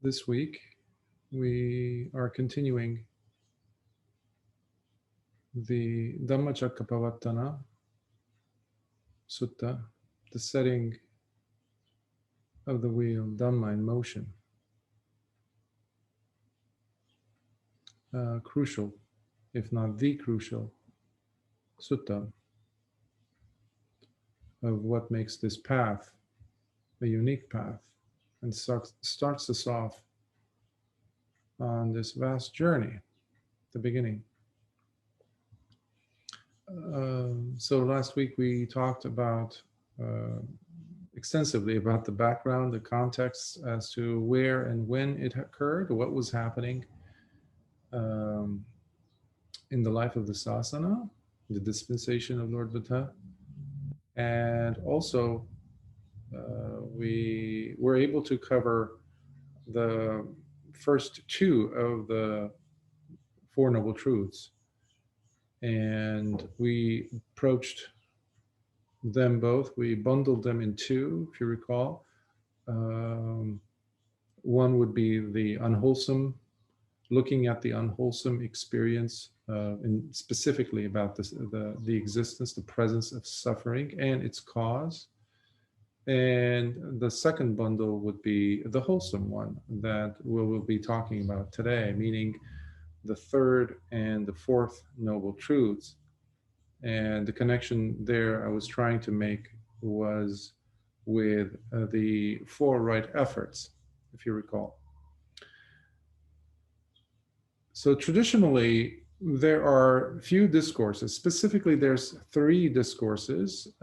This week, we are continuing the Dhammacakkappavattana Sutta, the setting of the wheel, Dhamma in motion. Crucial, if not the crucial, sutta of what makes this path a unique path and starts us off on this vast journey, the beginning. So last week we talked about extensively about the background, the context as to where and when it occurred, what was happening in the life of the Sasana, the dispensation of Lord Buddha. And also we were able to cover the first two of the Four Noble Truths. And we approached them both. We bundled them in two, if you recall. One would be the unwholesome, looking at the unwholesome experience, and specifically about this, the existence, the presence of suffering and its cause. And the second bundle would be the wholesome one that we will be talking about today, meaning the third and the fourth noble truths. And the connection there I was trying to make was with the four right efforts, if you recall. So traditionally, there are few discourses. Specifically, there's three discourses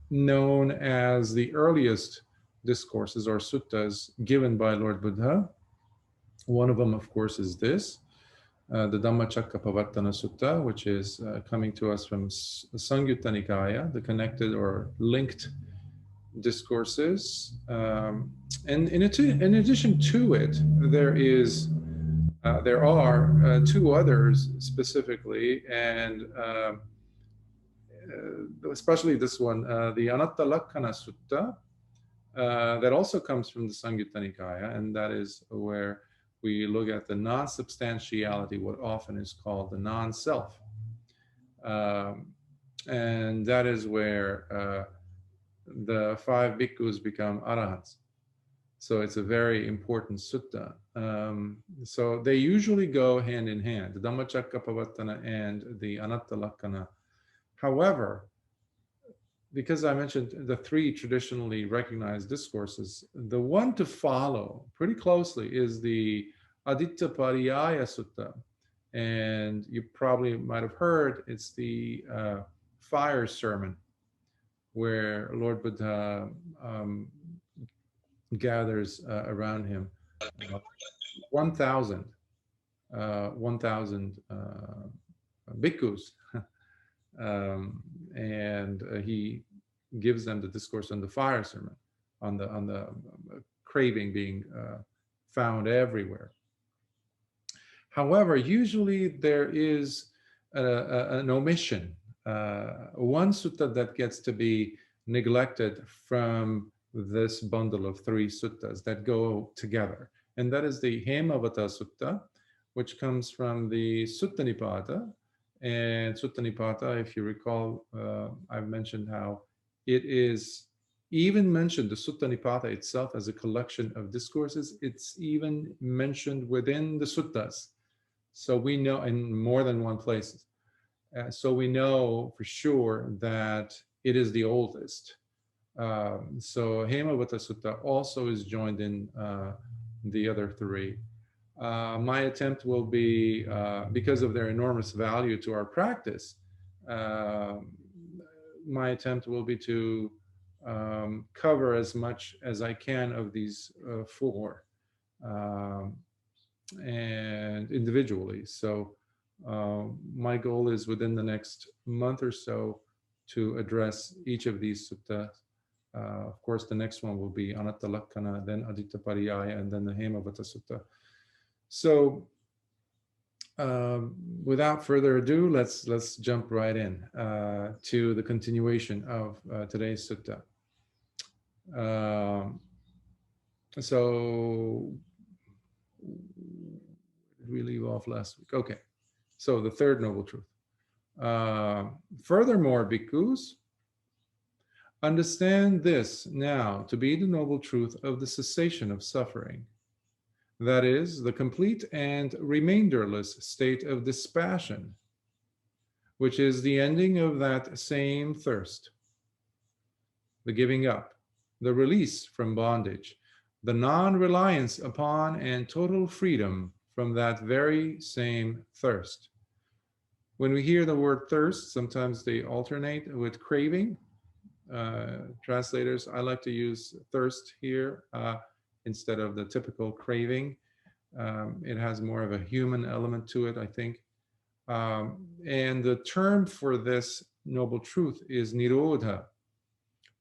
known as the earliest discourses or suttas given by Lord Buddha. One of them, of course, is this, the Dhammacakkappavattana Sutta, which is coming to us from Saṁyutta Nikāya, the connected or linked discourses. And in addition to it, there are two others specifically, and especially this one, the Untitled Sutta, that also comes from the Saṁyutta Nikāya, and that is where we look at the non-substantiality, what often is called the non-self. And that is where the five bhikkhus become arahants. So it's a very important sutta. So they usually go hand in hand, the Dhammacakkappavattana and the Untitled. However, because I mentioned the three traditionally recognized discourses, the one to follow pretty closely is the Adittapariyaya Sutta. And you probably might have heard, it's the fire sermon where Lord Buddha gathers around him 1,000 bhikkhus. And he gives them the discourse on the fire sermon, on the craving being found everywhere. However, usually there is an omission, one sutta that gets to be neglected from this bundle of three suttas that go together, and that is the Hemavata Sutta, which comes from the Sutta Nipata. And Sutta Nipata, if you recall, I've mentioned how it is even mentioned, the Sutta Nipata itself as a collection of discourses, it's even mentioned within the suttas. So we know in more than one place. So we know for sure that it is the oldest. So Hemavata Sutta also is joined in the other three. My attempt will be, because of their enormous value to our practice, my attempt will be to cover as much as I can of these four, and individually. So my goal is within the next month or so to address each of these suttas. Of course, the next one will be Untitled, then Adittapariyaya, and then the Hemavata Sutta. So without further ado, let's jump right in to the continuation of today's sutta. So did we leave off last week? Okay, so the third noble truth. Furthermore, bhikkhus, understand this now to be the noble truth of the cessation of suffering. That is, the complete and remainderless state of dispassion, which is the ending of that same thirst, the giving up, the release from bondage, the non-reliance upon and total freedom from that very same thirst. When we hear the word thirst, sometimes they alternate with craving. Translators, I like to use thirst here instead of the typical craving. It has more of a human element to it, I think. And the term for this noble truth is nirodha.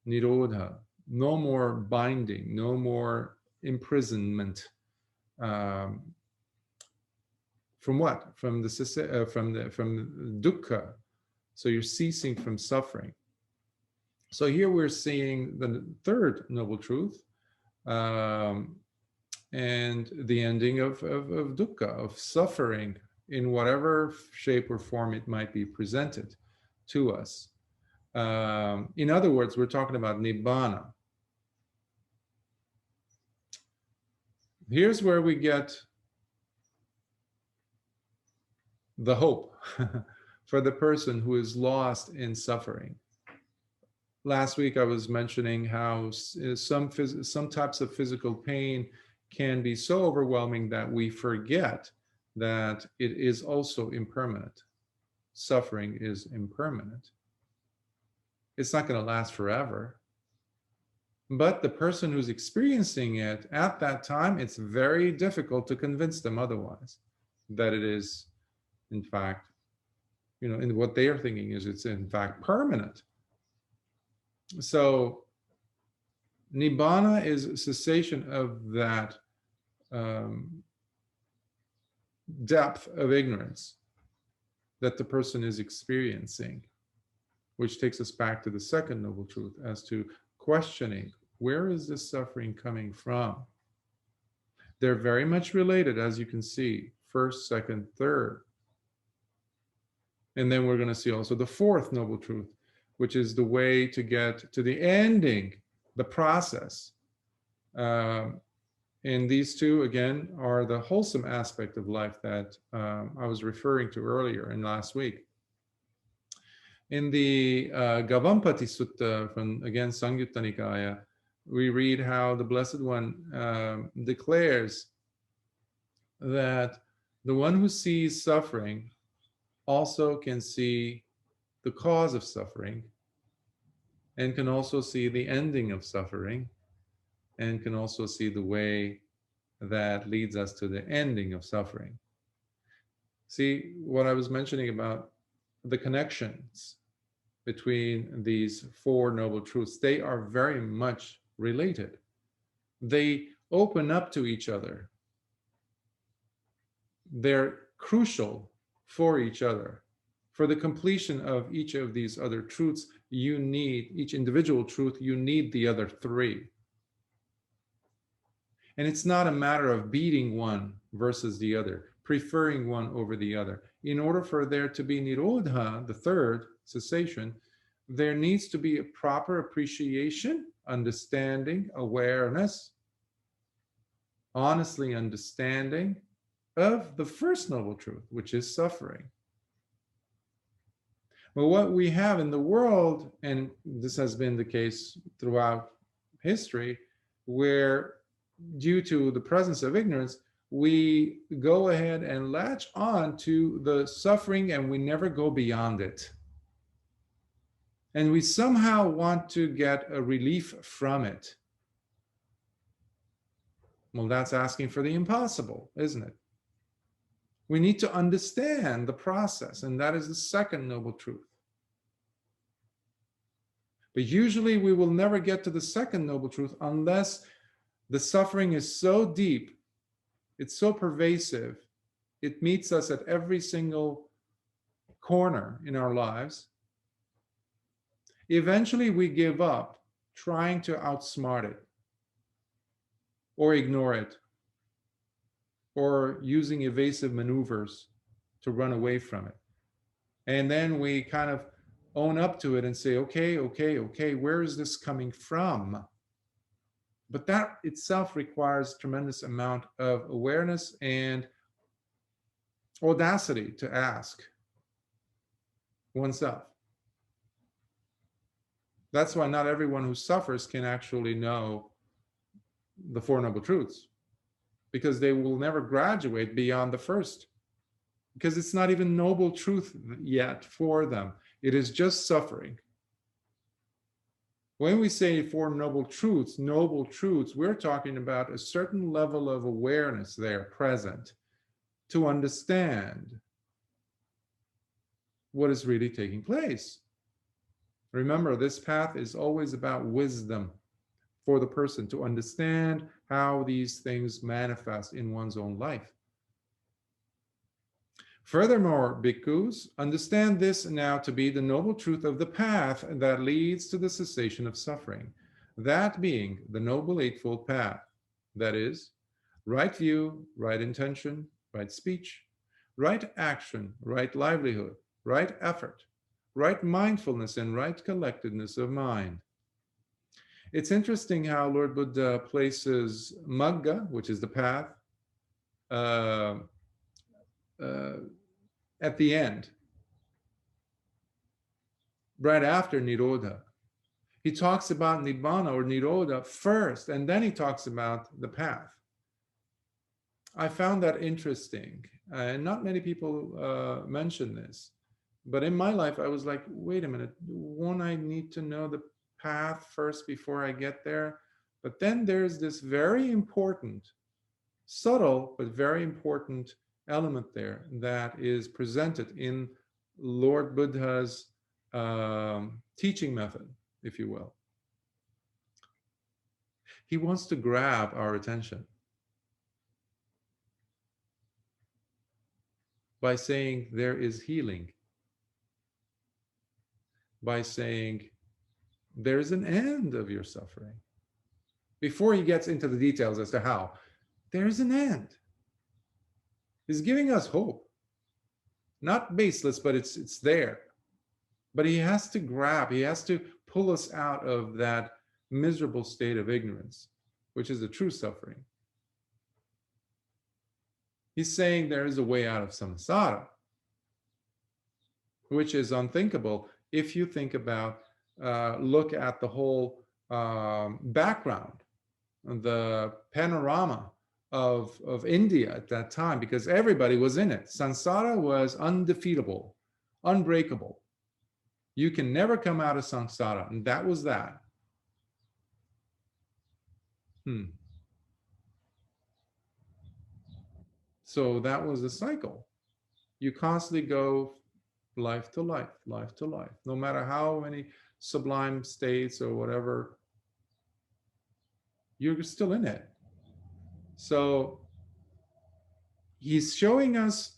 Nirodha. No more binding, no more imprisonment. From what? From the dukkha. So you're ceasing from suffering. So here we're seeing the third noble truth, and the ending of dukkha, of suffering in whatever shape or form it might be presented to us. In other words, we're talking about Nibbana. Here's where we get the hope for the person who is lost in suffering. Last week I was mentioning how some types of physical pain can be so overwhelming that we forget that it is also impermanent. Suffering is impermanent. It's not going to last forever. But the person who's experiencing it at that time, it's very difficult to convince them otherwise, that it is, in fact, and what they are thinking is it's in fact permanent. So Nibbana is cessation of that depth of ignorance that the person is experiencing, which takes us back to the second noble truth as to questioning, where is this suffering coming from? They're very much related, as you can see, first, second, third. And then we're going to see also the fourth noble truth, which is the way to get to the ending, the process. And these two, again, are the wholesome aspect of life that I was referring to earlier in last week. In the Gavampati Sutta, from, again, Saṁyutta Nikāya, we read how the Blessed One declares that the one who sees suffering also can see the cause of suffering, and can also see the ending of suffering, and can also see the way that leads us to the ending of suffering. See what I was mentioning about the connections between these four noble truths. They are very much related. They open up to each other. They're crucial for each other. For the completion of each of these other truths, you need, each individual truth, you need the other three. And it's not a matter of beating one versus the other, preferring one over the other. In order for there to be nirodha, the third, cessation, there needs to be a proper appreciation, understanding, awareness, honestly understanding of the first noble truth, which is suffering. But what we have in the world, and this has been the case throughout history, where due to the presence of ignorance, we go ahead and latch on to the suffering and we never go beyond it. And we somehow want to get a relief from it. Well, that's asking for the impossible, isn't it? We need to understand the process, and that is the second noble truth. But usually we will never get to the second noble truth unless the suffering is so deep, it's so pervasive, it meets us at every single corner in our lives. Eventually we give up trying to outsmart it or ignore it. or using evasive maneuvers to run away from it. And then we kind of own up to it and say, okay, where is this coming from? But that itself requires tremendous amount of awareness and audacity to ask oneself. That's why not everyone who suffers can actually know the Four Noble Truths, because they will never graduate beyond the first, because it's not even noble truth yet for them. It is just suffering. When we say Four Noble Truths, we're talking about a certain level of awareness there present to understand what is really taking place. Remember, this path is always about wisdom for the person to understand how these things manifest in one's own life. Furthermore, bhikkhus, understand this now to be the noble truth of the path that leads to the cessation of suffering, that being the Noble Eightfold Path, that is, right view, right intention, right speech, right action, right livelihood, right effort, right mindfulness, and right collectedness of mind. It's interesting how Lord Buddha places Magga, which is the path, uh, at the end, right after Nirodha. He talks about Nibbana or Nirodha first, and then he talks about the path. I found that interesting, and not many people mention this. But in my life, I was like, wait a minute, won't I need to know the path first before I get there? But then there's this very important, subtle, but very important element there that is presented in Lord Buddha's teaching method, if you will. He wants to grab our attention by saying there is healing, by saying there's an end of your suffering. Before he gets into the details as to how, there's an end. He's giving us hope. Not baseless, but it's there. But he has to grab, he has to pull us out of that miserable state of ignorance, which is the true suffering. He's saying there is a way out of samsara, which is unthinkable if you think about, look at the whole background, the panorama of India at that time, because everybody was in it. Samsara was undefeatable, unbreakable. You can never come out of samsara, and that was that. So that was the cycle. You constantly go life to life, life to life, no matter how many sublime states or whatever, you're still in it. So he's showing us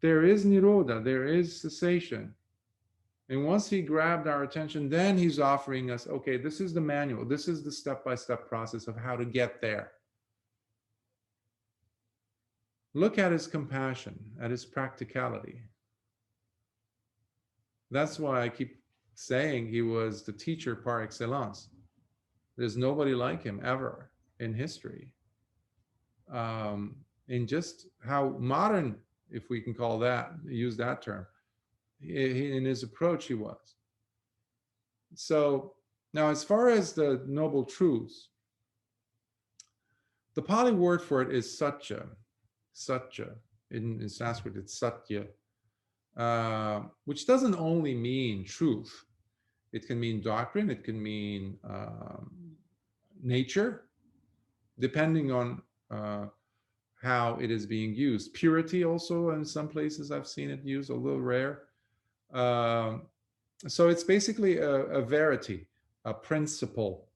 there is Nirodha, there is cessation. And once he grabbed our attention, then he's offering us, okay, this is the manual, this is the step-by-step process of how to get there. Look at his compassion, at his practicality. That's why I keep saying he was the teacher par excellence. There's nobody like him ever in history. In just how modern, if we can call that, use that term, in his approach he was. So now, as far as the Noble Truths, the Pali word for it is satya. Satya. In Sanskrit, it's satya, which doesn't only mean truth. It can mean doctrine, it can mean nature, depending on how it is being used. Purity also, in some places I've seen it used, a little rare. So it's basically a verity, a principle,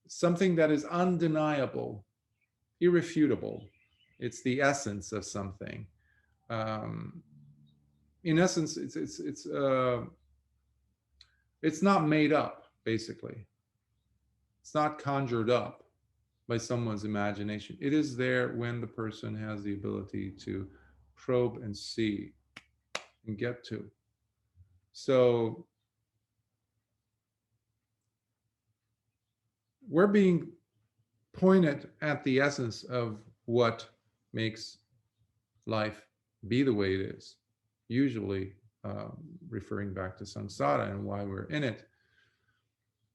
something that is undeniable, irrefutable. It's the essence of something. In essence, it's not made up, basically. It's not conjured up. by someone's imagination. It is there when the person has the ability to probe and see and get to. So we're being pointed at the essence of what makes life be the way it is, usually referring back to samsara and why we're in it.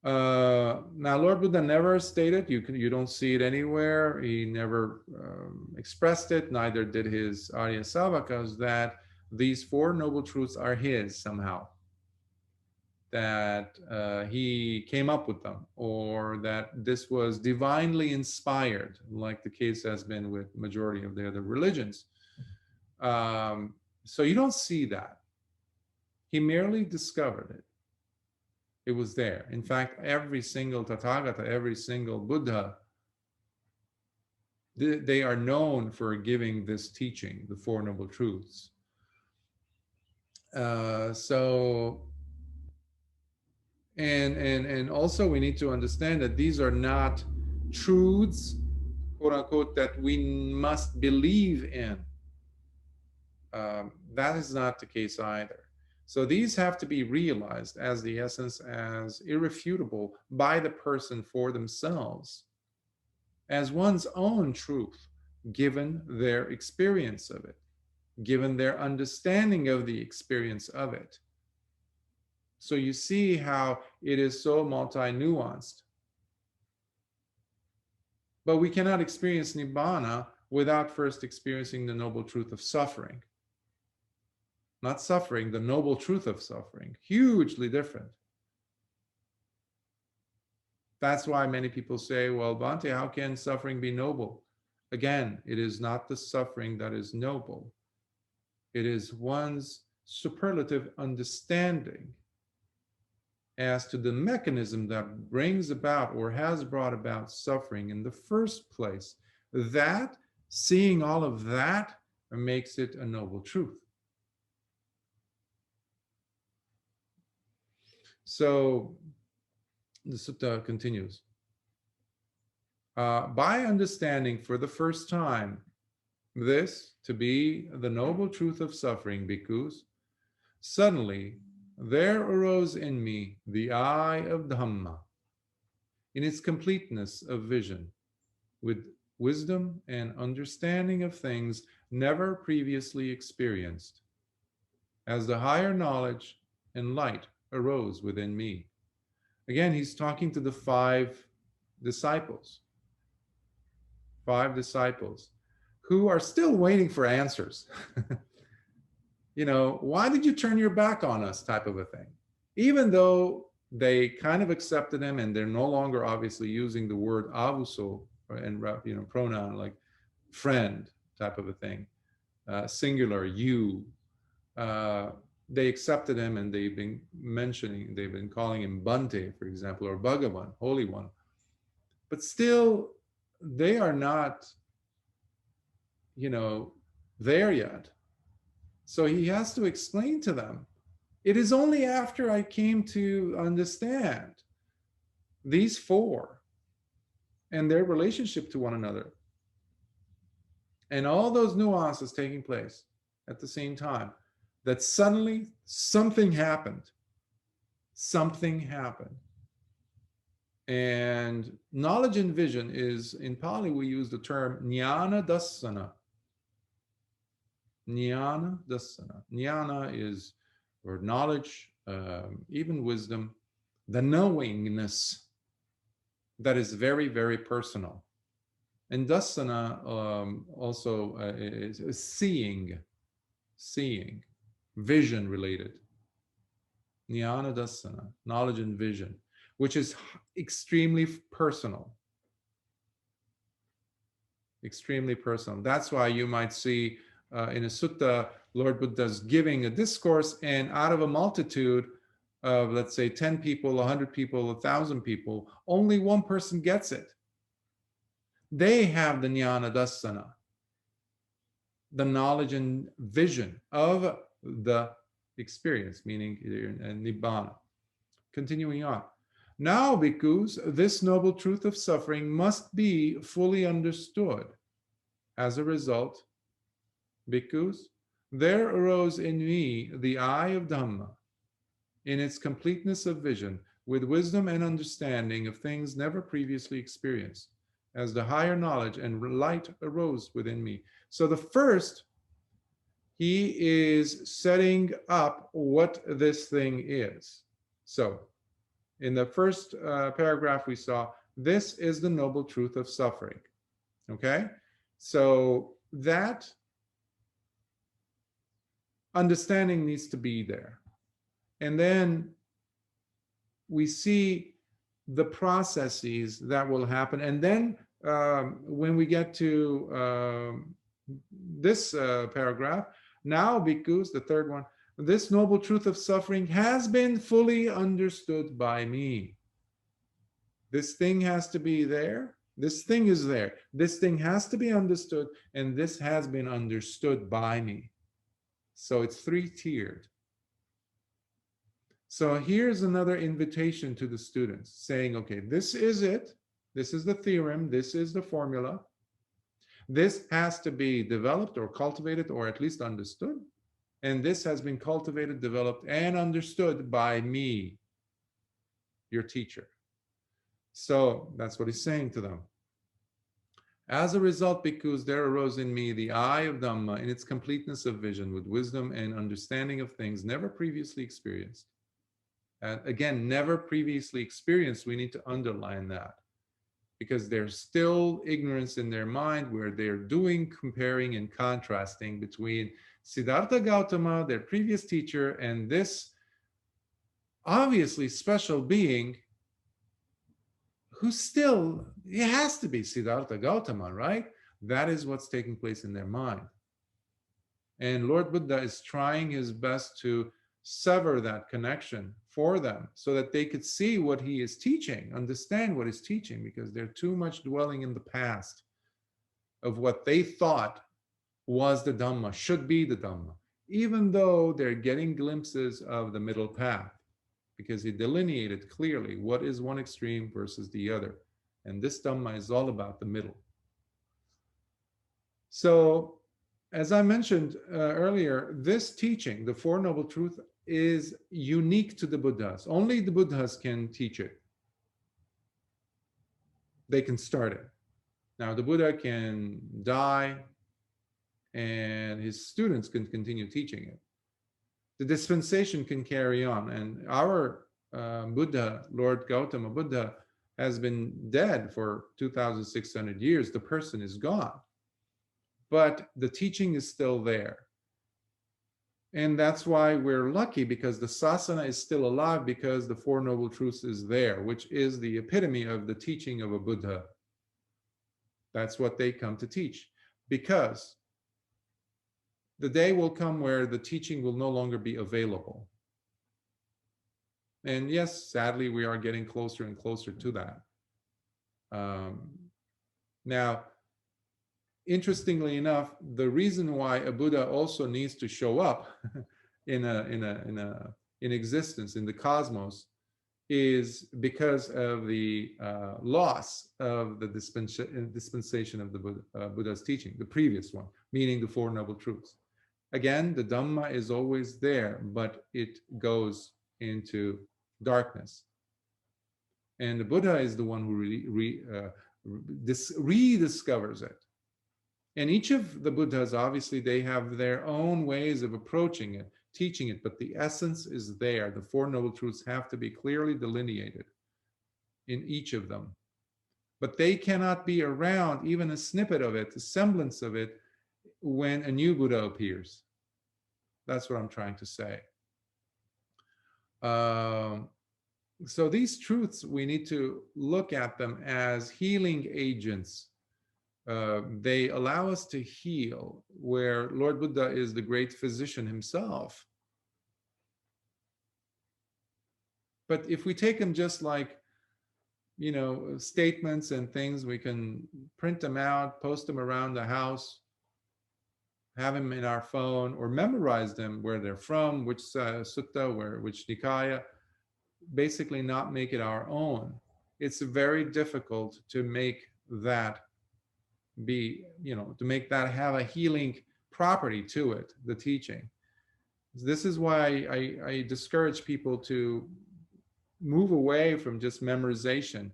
Now, Lord Buddha never stated, you don't see it anywhere. He never expressed it, neither did his Arya Savakas, that these Four Noble Truths are his somehow, that he came up with them, or that this was divinely inspired, like the case has been with majority of the other religions. So you don't see that. He merely discovered it. It was there. In fact, every single Tathagata, every single Buddha, they are known for giving this teaching, the Four Noble Truths. And also we need to understand that these are not truths, quote unquote, that we must believe in. That is not the case either. So these have to be realized as the essence, as irrefutable by the person for themselves, as one's own truth, given their experience of it, given their understanding of the experience of it. So you see how it is so multi-nuanced. But we cannot experience Nibbana without first experiencing the noble truth of suffering. Not suffering, the noble truth of suffering. Hugely different. That's why many people say, well, Bhante, how can suffering be noble? Again, it is not the suffering that is noble. It is one's superlative understanding as to the mechanism that brings about or has brought about suffering in the first place. That, seeing all of that, makes it a noble truth. So the sutta continues. By understanding for the first time this to be the noble truth of suffering, bhikkhus, suddenly there arose in me the eye of Dhamma in its completeness of vision, with wisdom and understanding of things never previously experienced, as the higher knowledge and light arose within me. Again, he's talking to the five disciples who are still waiting for answers. Why did you turn your back on us, type of a thing? Even though they kind of accepted him and they're no longer obviously using the word avuso and pronoun like friend, type of a thing, singular, you. They accepted him and they've been calling him Bhante, for example, or Bhagavan, Holy One. But still, they are not, there yet. So he has to explain to them, it is only after I came to understand these four and their relationship to one another, and all those nuances taking place at the same time, that suddenly something happened. Something happened. And knowledge and vision is, in Pali, we use the term jnana dassana. Jnana dassana. Jnana is, or knowledge, even wisdom, the knowingness that is very, very personal. And dassana also is seeing, vision related. Jnana dassana, knowledge and vision, which is extremely personal. Extremely personal. That's why you might see in a sutta, Lord Buddha's giving a discourse, and out of a multitude of, let's say, 10 people, 100 people, 1,000 people, only one person gets it. They have the jnana dassana, the knowledge and vision of the experience, meaning Nibbana. Continuing on. Now, bhikkhus, this noble truth of suffering must be fully understood. As a result, bhikkhus, there arose in me the eye of Dhamma, in its completeness of vision, with wisdom and understanding of things never previously experienced, as the higher knowledge and light arose within me. So the first, he is setting up what this thing is. So in the first paragraph we saw, this is the noble truth of suffering. Okay? So that understanding needs to be there. And then we see the processes that will happen. And then when we get to this paragraph, now, bhikkhus, the third one, this noble truth of suffering has been fully understood by me. This thing has to be there. This thing is there. This thing has to be understood, and this has been understood by me. So it's three-tiered. So here's another invitation to the students saying, okay, this is it. This is the theorem. This is the formula. This has to be developed or cultivated or at least understood. And this has been cultivated, developed, and understood by me, your teacher. So that's what he's saying to them. As a result, bhikkhus, there arose in me the eye of Dhamma in its completeness of vision, with wisdom and understanding of things never previously experienced. And again, never previously experienced, we need to underline that, because there's still ignorance in their mind where they're doing comparing and contrasting between Siddhartha Gautama, their previous teacher, and this obviously special being who still, it has to be Siddhartha Gautama, right? That is what's taking place in their mind. And Lord Buddha is trying his best to sever that connection for them so that they could see what he is teaching, understand what he's teaching, because they're too much dwelling in the past of what they thought was the Dhamma, should be the Dhamma, even though they're getting glimpses of the middle path, because he delineated clearly what is one extreme versus the other. And this Dhamma is all about the middle. So, as I mentioned earlier, this teaching, the Four Noble Truths, is unique to the Buddhas. Only the Buddhas can teach it. They can start it. Now, the Buddha can die and his students can continue teaching it. The dispensation can carry on. And our Buddha, Lord Gautama Buddha, has been dead for 2,600 years. The person is gone. But the teaching is still there. And that's why we're lucky, because the sasana is still alive, because the Four Noble Truths is there, which is the epitome of the teaching of a Buddha. That's what they come to teach, because the day will come where the teaching will no longer be available. And yes, sadly, we are getting closer and closer to that. Now, interestingly enough, the reason why a Buddha also needs to show up in existence in the cosmos is because of the loss of the dispensation of the Buddha's teaching, the previous one, meaning the Four Noble Truths. Again, the Dhamma is always there, but it goes into darkness. And the Buddha is the one who rediscovers it. And each of the Buddhas, obviously, they have their own ways of approaching it, teaching it, but the essence is there. The Four Noble Truths have to be clearly delineated in each of them. But they cannot be around, even a snippet of it, a semblance of it, when a new Buddha appears. That's what I'm trying to say. So these truths, we need to look at them as healing agents. They allow us to heal, where Lord Buddha is the great physician himself. But if we take them just like, statements and things, we can print them out, post them around the house, have them in our phone, or memorize them, where they're from, which sutta, which Nikāya. basically not make it our own. It's very difficult to make that be, to make that have a healing property to it, the teaching. This is why I discourage people to move away from just memorization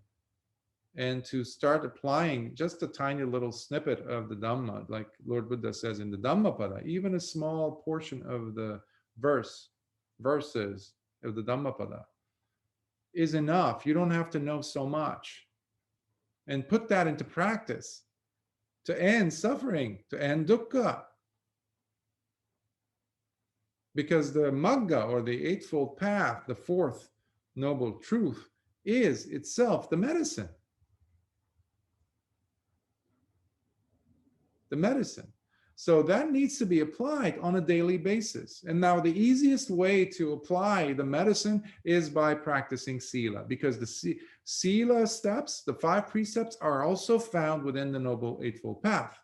and to start applying just a tiny little snippet of the Dhamma, like Lord Buddha says in the Dhammapada, even a small portion of the verses of the Dhammapada is enough. You don't have to know so much. And put that into practice to end suffering, to end dukkha. Because the Magga, or the Eightfold Path, the fourth noble truth, is itself the medicine. The medicine. So that needs to be applied on a daily basis. And now the easiest way to apply the medicine is by practicing sila, because the sila steps, the 5 precepts, are also found within the Noble Eightfold Path.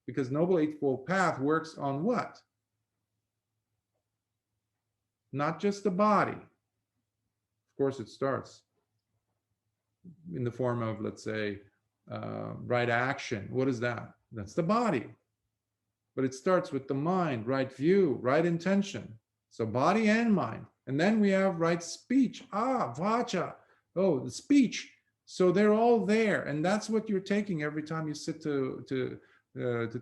Because Noble Eightfold Path works on what? Not just the body. Of course, it starts in the form of, let's say, right action. What is that? That's the body. But it starts with the mind, right view, right intention. So body and mind. And then we have right speech. Vacha. Oh, the speech. So they're all there. And that's what you're taking every time you sit to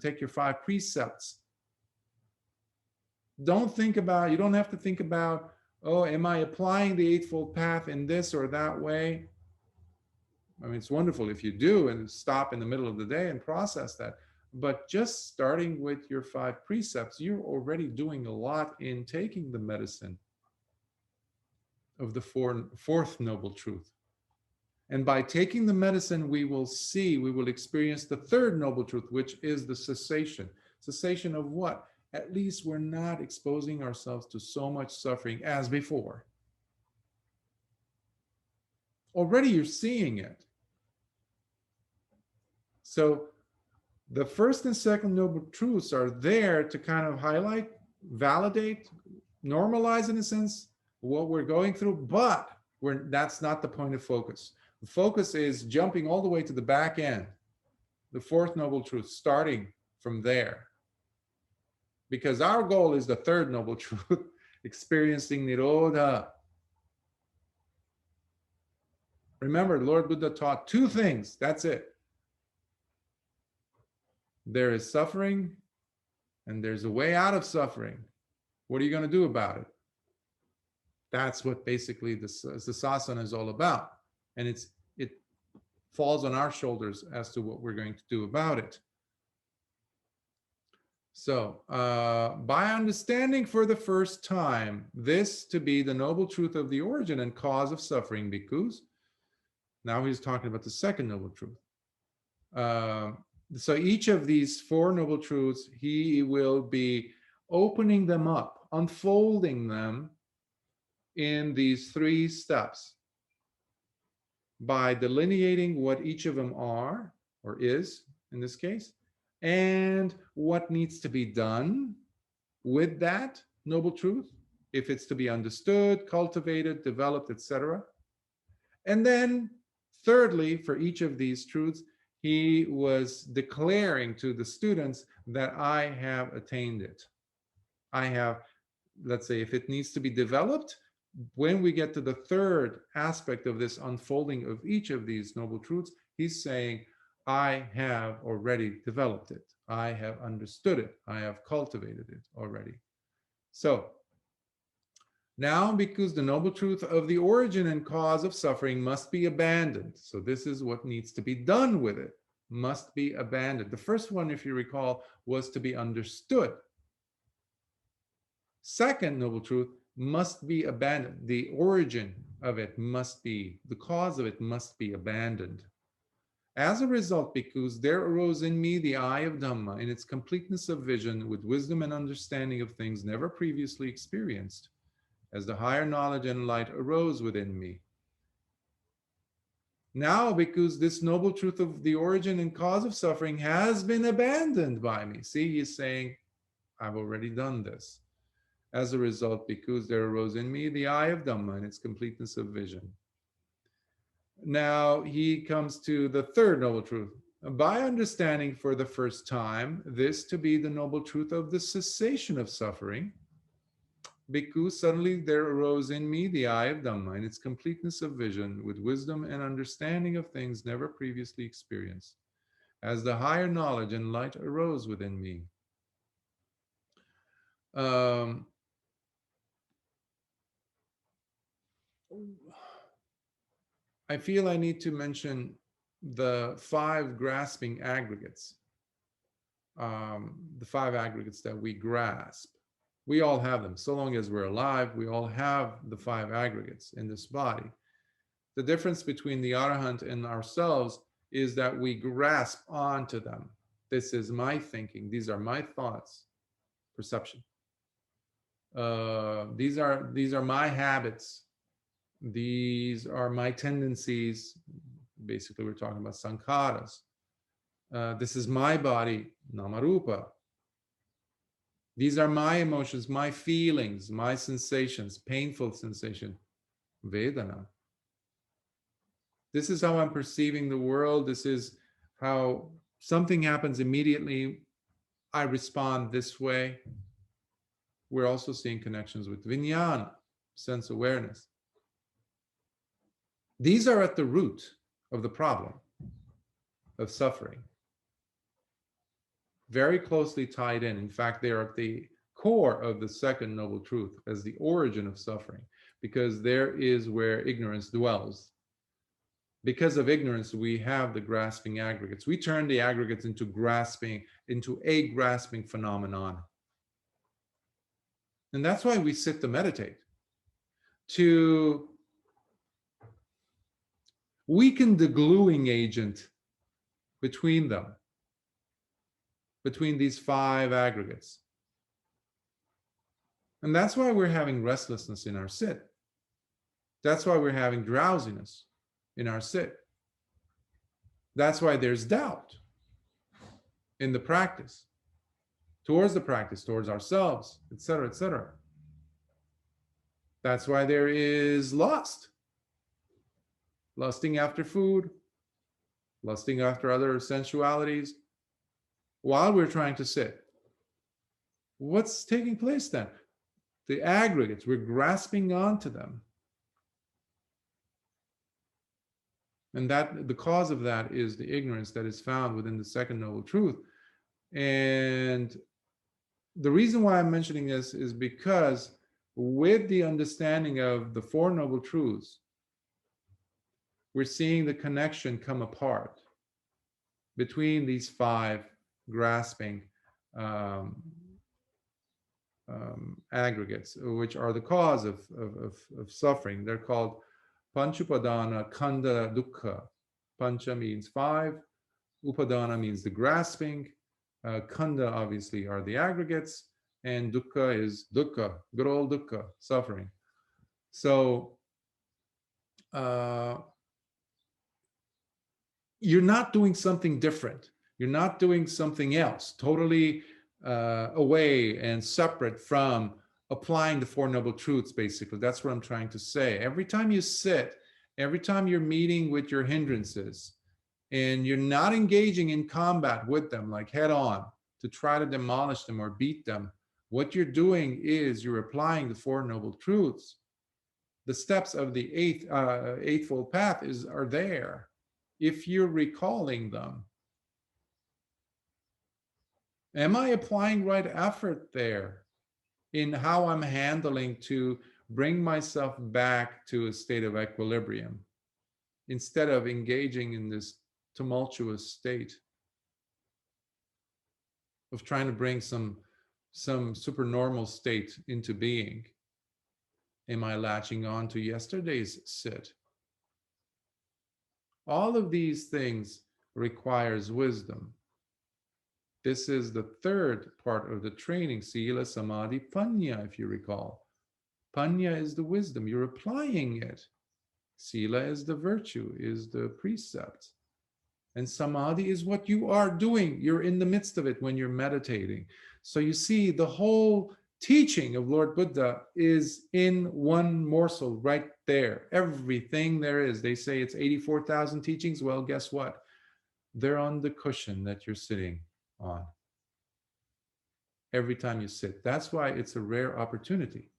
take your 5 precepts. You don't have to think about, oh, am I applying the Eightfold Path in this or that way? I mean, it's wonderful if you do and stop in the middle of the day and process that. But just starting with your 5 precepts, you're already doing a lot in taking the medicine of the fourth noble truth. And by taking the medicine, we will experience the 3rd noble truth, which is the cessation. Cessation of what? At least we're not exposing ourselves to so much suffering as before. Already you're seeing it. So the 1st and 2nd noble truths are there to kind of highlight, validate, normalize, in a sense, what we're going through, but that's not the point of focus. The focus is jumping all the way to the back end, the 4th noble truth, starting from there. Because our goal is the 3rd noble truth, experiencing Nirodha. Remember, Lord Buddha taught 2 things. That's it. There is suffering and there's a way out of suffering. What are you going to do about it? That's what basically the sasana is all about. And it falls on our shoulders as to what we're going to do about it. So, by understanding for the first time this to be the noble truth of the origin and cause of suffering, bhikkhus, now he's talking about the 2nd noble truth. So each of these 4 noble truths, he will be opening them up, unfolding them in these 3 steps by delineating what each of them are, or is in this case, and what needs to be done with that noble truth, if it's to be understood, cultivated, developed, etc. And then thirdly, for each of these truths, he was declaring to the students that I have attained it. I have, let's say, if it needs to be developed, when we get to the 3rd aspect of this unfolding of each of these noble truths, he's saying, I have already developed it. I have understood it. I have cultivated it already. So now, because the noble truth of the origin and cause of suffering must be abandoned. So this is what needs to be done with it, must be abandoned. The first one, if you recall, was to be understood. 2nd noble truth must be abandoned. The origin of it must be, the cause of it must be abandoned. As a result, because there arose in me the eye of Dhamma in its completeness of vision, with wisdom and understanding of things never previously experienced, as the higher knowledge and light arose within me. Now, because this noble truth of the origin and cause of suffering has been abandoned by me. See, he's saying, I've already done this. As a result, bhikkhus, there arose in me the eye of Dhamma and its completeness of vision. Now he comes to the third noble truth. By understanding for the first time this to be the noble truth of the cessation of suffering, bhikkhu, suddenly there arose in me the eye of Dhamma and its completeness of vision, with wisdom and understanding of things never previously experienced, as the higher knowledge and light arose within me. I feel I need to mention the five grasping aggregates, the five aggregates that we grasp. We all have them. So long as we're alive, we all have the five aggregates in this body. The difference between the Arahant and ourselves is that we grasp onto them. This is my thinking. These are my thoughts, perception. These are my habits. These are my tendencies. Basically, we're talking about sankharas. This is my body, namarupa. These are my emotions, my feelings, my sensations, painful sensation, vedana. This is how I'm perceiving the world. This is how something happens immediately. I respond this way. We're also seeing connections with vijnana, sense awareness. These are at the root of the problem of suffering. Very closely tied in. In fact, they are at the core of the second noble truth as the origin of suffering, because there is where ignorance dwells. Because of ignorance, we have the grasping aggregates. We turn the aggregates into a grasping phenomenon. And that's why we sit to meditate, to weaken the gluing agent between them, between these five aggregates. And that's why we're having restlessness in our sit. That's why we're having drowsiness in our sit. That's why there's doubt in the practice, towards ourselves, etc., etc. That's why there is lust, lusting after food, lusting after other sensualities, while we're trying to sit. What's taking place then? The aggregates, we're grasping onto them. And that the cause of that is the ignorance that is found within the second noble truth. And the reason why I'm mentioning this is because with the understanding of the Four Noble Truths, we're seeing the connection come apart between these five grasping aggregates, which are the cause of suffering. They're called Panchupadana, Kanda, Dukkha. Pancha means five, Upadana means the grasping, Kanda obviously are the aggregates, and Dukkha is dukkha, good old dukkha, suffering. So you're not doing something different. You're not doing something else, totally away and separate from applying the Four Noble Truths, basically. That's what I'm trying to say. Every time you sit, every time you're meeting with your hindrances, and you're not engaging in combat with them, like head on, to try to demolish them or beat them, what you're doing is you're applying the Four Noble Truths. The steps of the Eightfold Path are there, if you're recalling them. Am I applying right effort there in how I'm handling to bring myself back to a state of equilibrium, instead of engaging in this tumultuous state of trying to bring some supernormal state into being? Am I latching on to yesterday's sit? All of these things requires wisdom. This is the third part of the training, Sila, Samadhi, Panya, if you recall. Panya is the wisdom, you're applying it. Sila is the virtue, is the precept. And Samadhi is what you are doing. You're in the midst of it when you're meditating. So you see, the whole teaching of Lord Buddha is in one morsel right there. Everything there is. They say it's 84,000 teachings. Well, guess what? They're on the cushion that you're sitting on every time you sit. That's why it's a rare opportunity.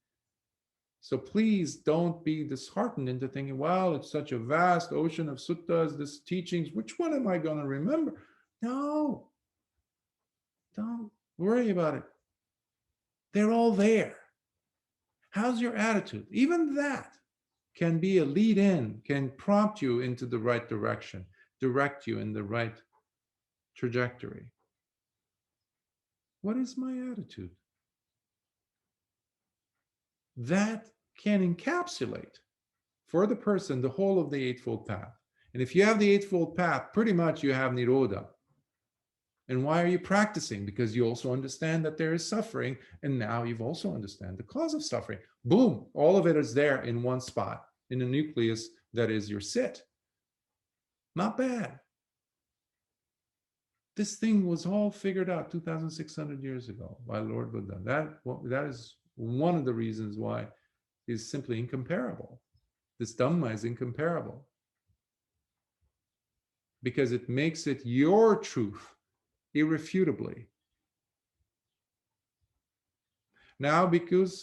So please don't be disheartened into thinking, well, it's such a vast ocean of suttas, this teachings, which one am I going to remember? No, don't worry about it. They're all there. How's your attitude? Even that can be a lead in, can prompt you into the right direction, direct you in the right trajectory. What is my attitude? That can encapsulate for the person the whole of the Eightfold Path. And if you have the Eightfold Path, pretty much you have Nirodha. And why are you practicing? Because you also understand that there is suffering, and now you've also understand the cause of suffering. Boom, all of it is there in one spot, in the nucleus that is your sit. Not bad. This thing was all figured out 2,600 years ago by Lord Buddha. That is one of the reasons why it's simply incomparable. This Dhamma is incomparable. Because it makes it your truth, irrefutably. Now, because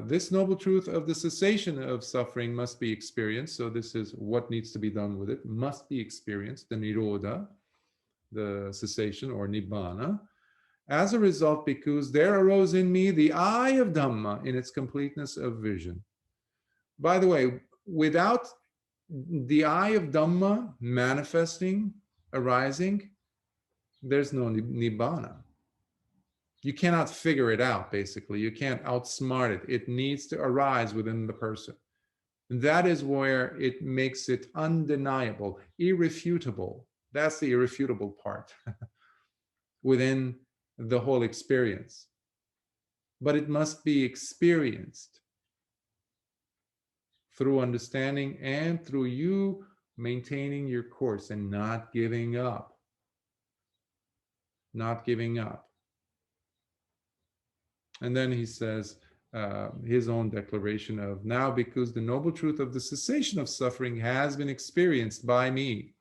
this noble truth of the cessation of suffering must be experienced, so this is what needs to be done with it, must be experienced, the Nirodha, the cessation or Nibbana. As a result, because there arose in me the eye of Dhamma in its completeness of vision. By the way, without the eye of Dhamma manifesting, arising, there's no Nibbana. You cannot figure it out, basically. You can't outsmart it. It needs to arise within the person. And that is where it makes it undeniable, irrefutable. That's the irrefutable part within the whole experience. But it must be experienced through understanding and through you maintaining your course and not giving up. Not giving up. And then he says his own declaration of, now because the noble truth of the cessation of suffering has been experienced by me.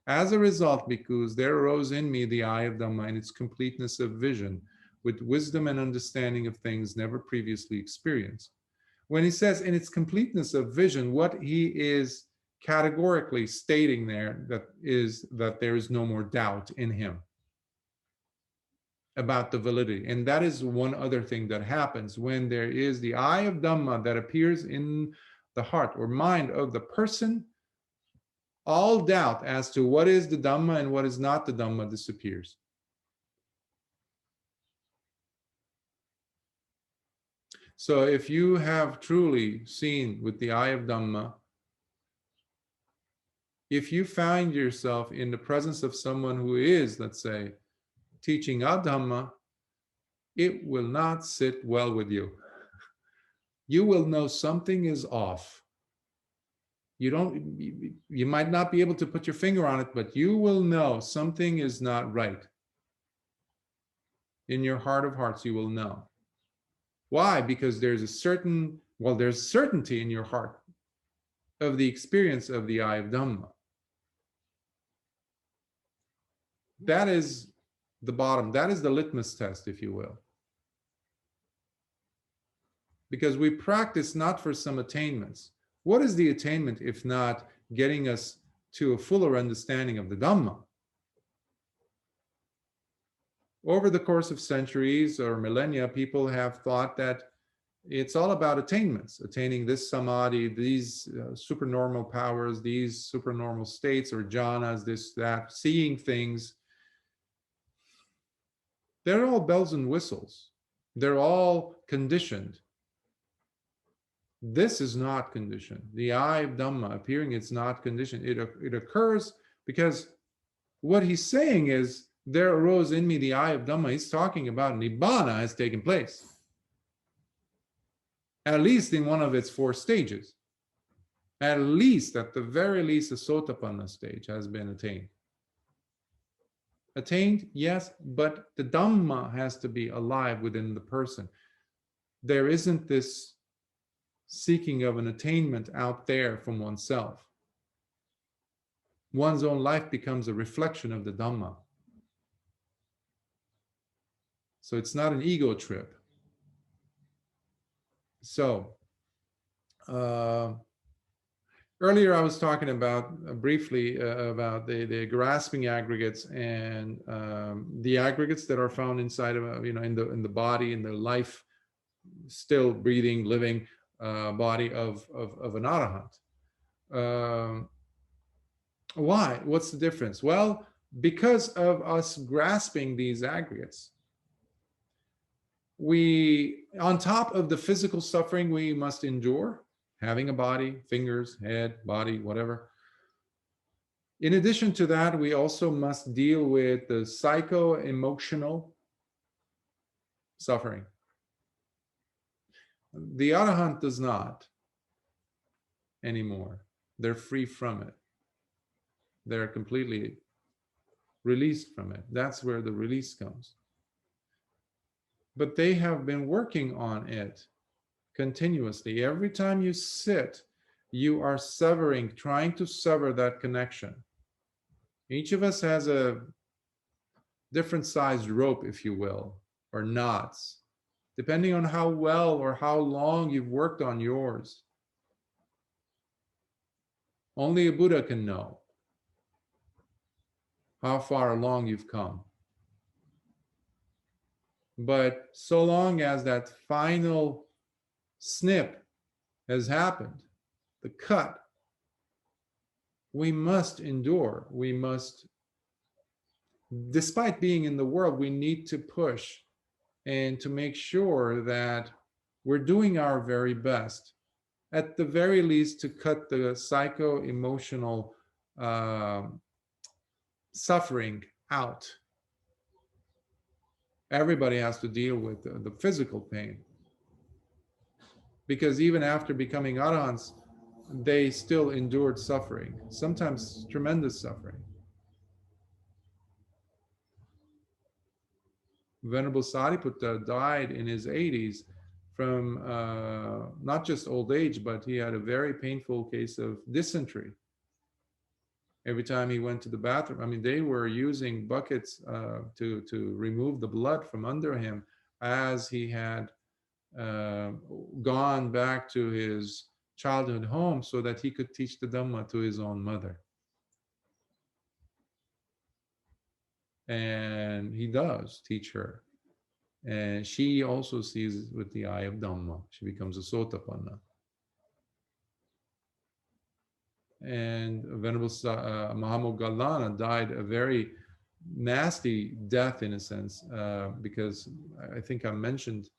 As a result, because there arose in me the eye of Dhamma in its completeness of vision, with wisdom and understanding of things never previously experienced. When he says in its completeness of vision, what he is categorically stating there that there is no more doubt in him about the validity. And that is one other thing that happens when there is the eye of Dhamma that appears in the heart or mind of the person. All doubt as to what is the Dhamma and what is not the Dhamma disappears. So if you have truly seen with the eye of Dhamma, if you find yourself in the presence of someone who is, let's say, teaching Dhamma, it will not sit well with you. You will know something is off. You might not be able to put your finger on it, but you will know something is not right. In your heart of hearts, you will know. Why? Because there's there's certainty in your heart of the experience of the eye of Dhamma. That is the bottom. That is the litmus test, if you will. Because we practice not for some attainments. What is the attainment if not getting us to a fuller understanding of the Dhamma? Over the course of centuries or millennia, people have thought that it's all about attainments, attaining this samadhi, these supernormal powers, these supernormal states or jhanas, this, that, seeing things. They're all bells and whistles. They're all conditioned. This is not conditioned. The eye of Dhamma appearing, it's not conditioned. It occurs because what he's saying is, there arose in me the eye of Dhamma. He's talking about Nibbana has taken place. At least in one of its 4 stages. At least, at the very least, the Sotapanna stage has been attained. Attained, yes, but the Dhamma has to be alive within the person. there isn't this seeking of an attainment out there from oneself. One's own life becomes a reflection of the Dhamma. So it's not an ego trip. So, earlier I was talking about, briefly, about the grasping aggregates and the aggregates that are found inside of, in the body, in the life, still breathing, living body of an arahant. Why? What's the difference? Well, because of us grasping these aggregates, we, on top of the physical suffering we must endure, having a body, fingers, head, body, whatever. In addition to that, we also must deal with the psycho-emotional suffering. The arahant does not anymore. They're free from it. They're completely released from it. That's where the release comes. But they have been working on it continuously. Every time you sit, you are severing, trying to sever that connection. Each of us has a different sized rope, if you will, or knots, depending on how well or how long you've worked on yours. Only a Buddha can know how far along you've come. But so long as that final snip has happened, the cut, we must endure. We must, despite being in the world, we need to push and to make sure that we're doing our very best, at the very least, to cut the psycho-emotional suffering out. Everybody has to deal with the physical pain, because even after becoming arahants, they still endured suffering, sometimes tremendous suffering. Venerable Sariputta died in his 80s from not just old age, but he had a very painful case of dysentery. Every time he went to the bathroom, I mean, they were using buckets to remove the blood from under him, as he had gone back to his childhood home so that he could teach the Dhamma to his own mother. And he does teach her. And she also sees with the eye of Dhamma. She becomes a Sotapanna. And Venerable Mahamoggallana died a very nasty death, in a sense, because I think I mentioned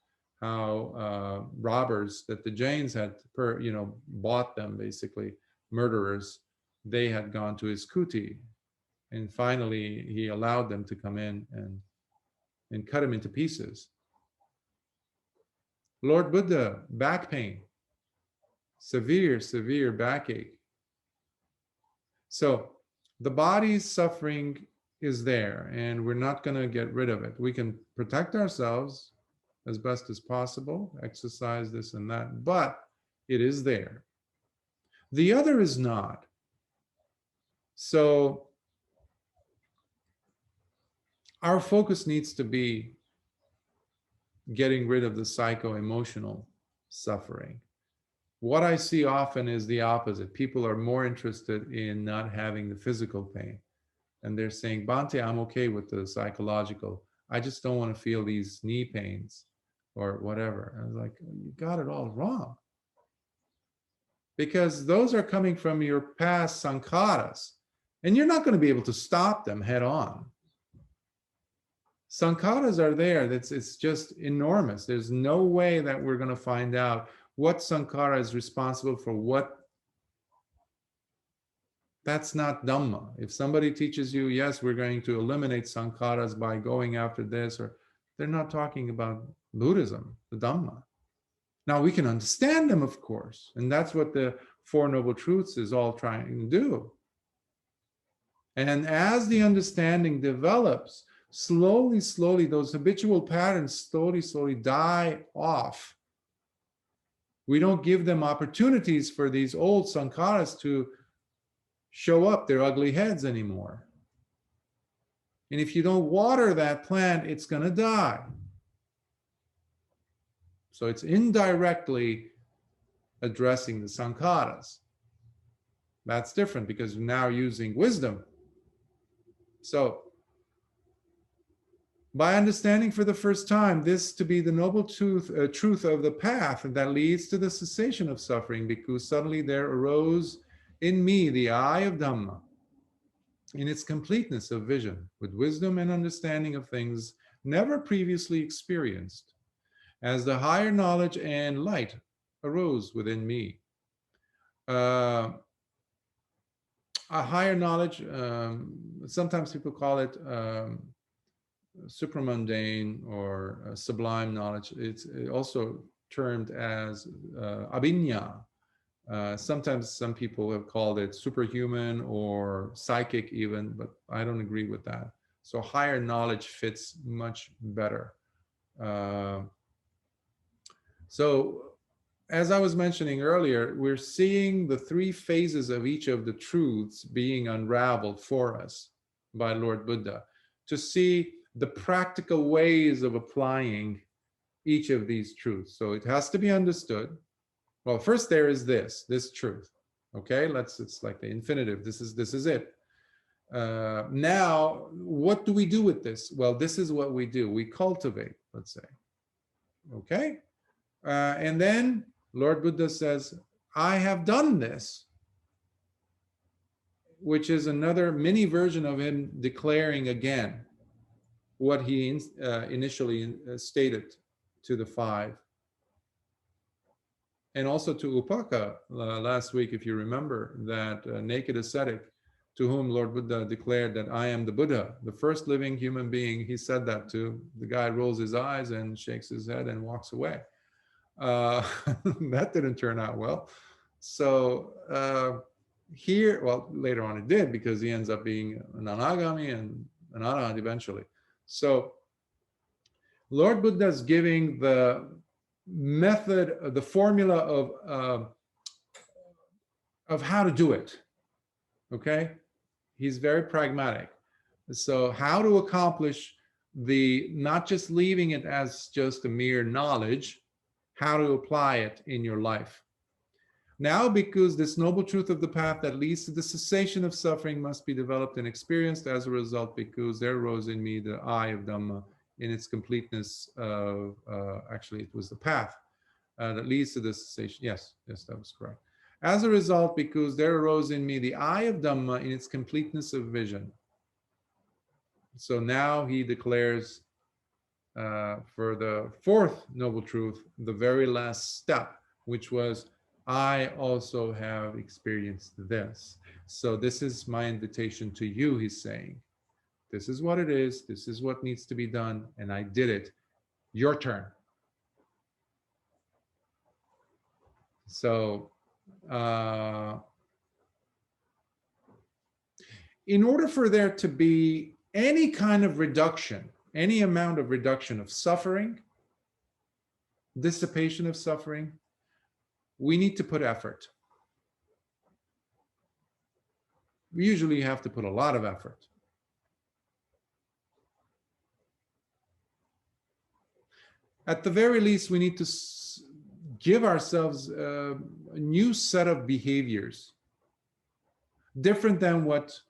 how robbers that the Jains had, bought them, basically murderers. They had gone to his kuti, and finally he allowed them to come in and cut him into pieces. Lord Buddha, back pain, severe backache. So the body's suffering is there, and we're not going to get rid of it. We can protect ourselves as best as possible, exercise this and that, but it is there. The other is not. So our focus needs to be getting rid of the psycho-emotional suffering. What I see often is the opposite. People are more interested in not having the physical pain. And they're saying, Bhante, I'm okay with the psychological. I just don't want to feel these knee pains or whatever. I was like, you got it all wrong. Because those are coming from your past sankharas. And you're not going to be able to stop them head on. Sankharas are there. It's just enormous. There's no way that we're going to find out what sankhara is responsible for what. That's not Dhamma. If somebody teaches you, yes, we're going to eliminate sankharas by going after this, or they're not talking about Buddhism, the Dhamma. Now we can understand them, of course, and that's what the Four Noble Truths is all trying to do. And as the understanding develops, slowly, those habitual patterns slowly die off We don't give them opportunities for these old sankharas to show up their ugly heads anymore. And if you don't water that plant, it's going to die. So it's indirectly addressing the sankharas. That's different because you're now using wisdom. So by understanding for the first time this to be the noble truth of the path that leads to the cessation of suffering, because suddenly there arose in me the eye of Dhamma in its completeness of vision, with wisdom and understanding of things never previously experienced, as the higher knowledge and light arose within me. A higher knowledge, sometimes people call it supramundane or sublime knowledge. It's also termed as abhinya. Sometimes some people have called it superhuman or psychic even, but I don't agree with that. So higher knowledge fits much better. So as I was mentioning earlier, we're seeing the three phases of each of the truths being unraveled for us by Lord Buddha, to see the practical ways of applying each of these truths. So it has to be understood. Well, first there is this truth. Okay, it's like the infinitive. This is it. Now, what do we do with this? Well, this is what we do. We cultivate, let's say. Okay, and then Lord Buddha says, I have done this, which is another mini version of him declaring again what he initially stated to the five. And also to Upaka last week, if you remember, that naked ascetic to whom Lord Buddha declared that I am the Buddha, the first living human being, he said that to. The guy rolls his eyes and shakes his head and walks away. That didn't turn out well. So here, well, later on it did, because he ends up being an anagami and an arahant eventually. So Lord Buddha is giving the method, the formula of how to do it. Okay, he's very pragmatic. So how to accomplish the, not just leaving it as just a mere knowledge, how to apply it in your life. Now, because this noble truth of the path that leads to the cessation of suffering must be developed and experienced, as a result, because there arose in me the eye of Dhamma in its completeness of, actually it was the path that leads to the cessation. Yes, that was correct. As a result, because there arose in me the eye of Dhamma in its completeness of vision. So now he declares for the fourth noble truth, the very last step, which was, I also have experienced this. So this is my invitation to you, he's saying. This is what it is. This is what needs to be done. And I did it. Your turn. So in order for there to be any kind of reduction, any amount of reduction of suffering, dissipation of suffering, we need to put effort. We usually have to put a lot of effort. At the very least, we need to give ourselves a new set of behaviors, different than what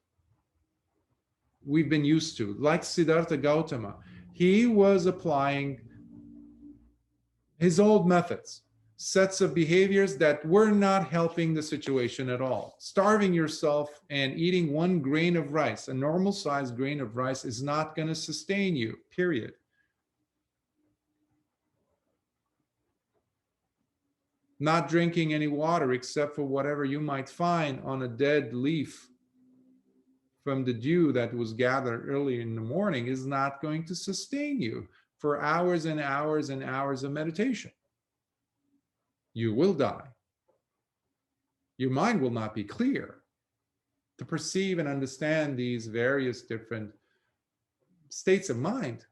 we've been used to. Like Siddhartha Gautama, he was applying his old methods, sets of behaviors that were not helping the situation at all. Starving yourself and eating one grain of rice, a normal sized grain of rice, is not going to sustain you, period. Not drinking any water except for whatever you might find on a dead leaf from the dew that was gathered early in the morning is not going to sustain you for hours and hours and hours of meditation. You will die. Your mind will not be clear to perceive and understand these various different states of mind.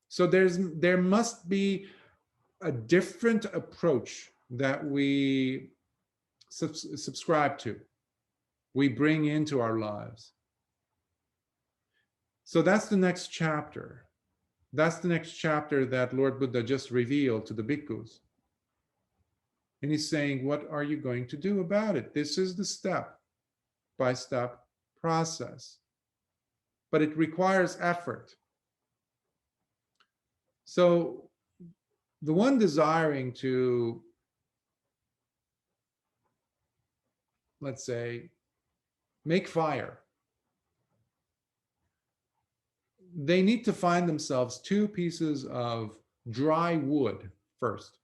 So there must be a different approach that we subscribe to, we bring into our lives. So that's the next chapter. That's the next chapter that Lord Buddha just revealed to the bhikkhus. And he's saying, what are you going to do about it? This is the step-by-step process. But it requires effort. So the one desiring to, let's say, make fire, they need to find themselves 2 pieces of dry wood first.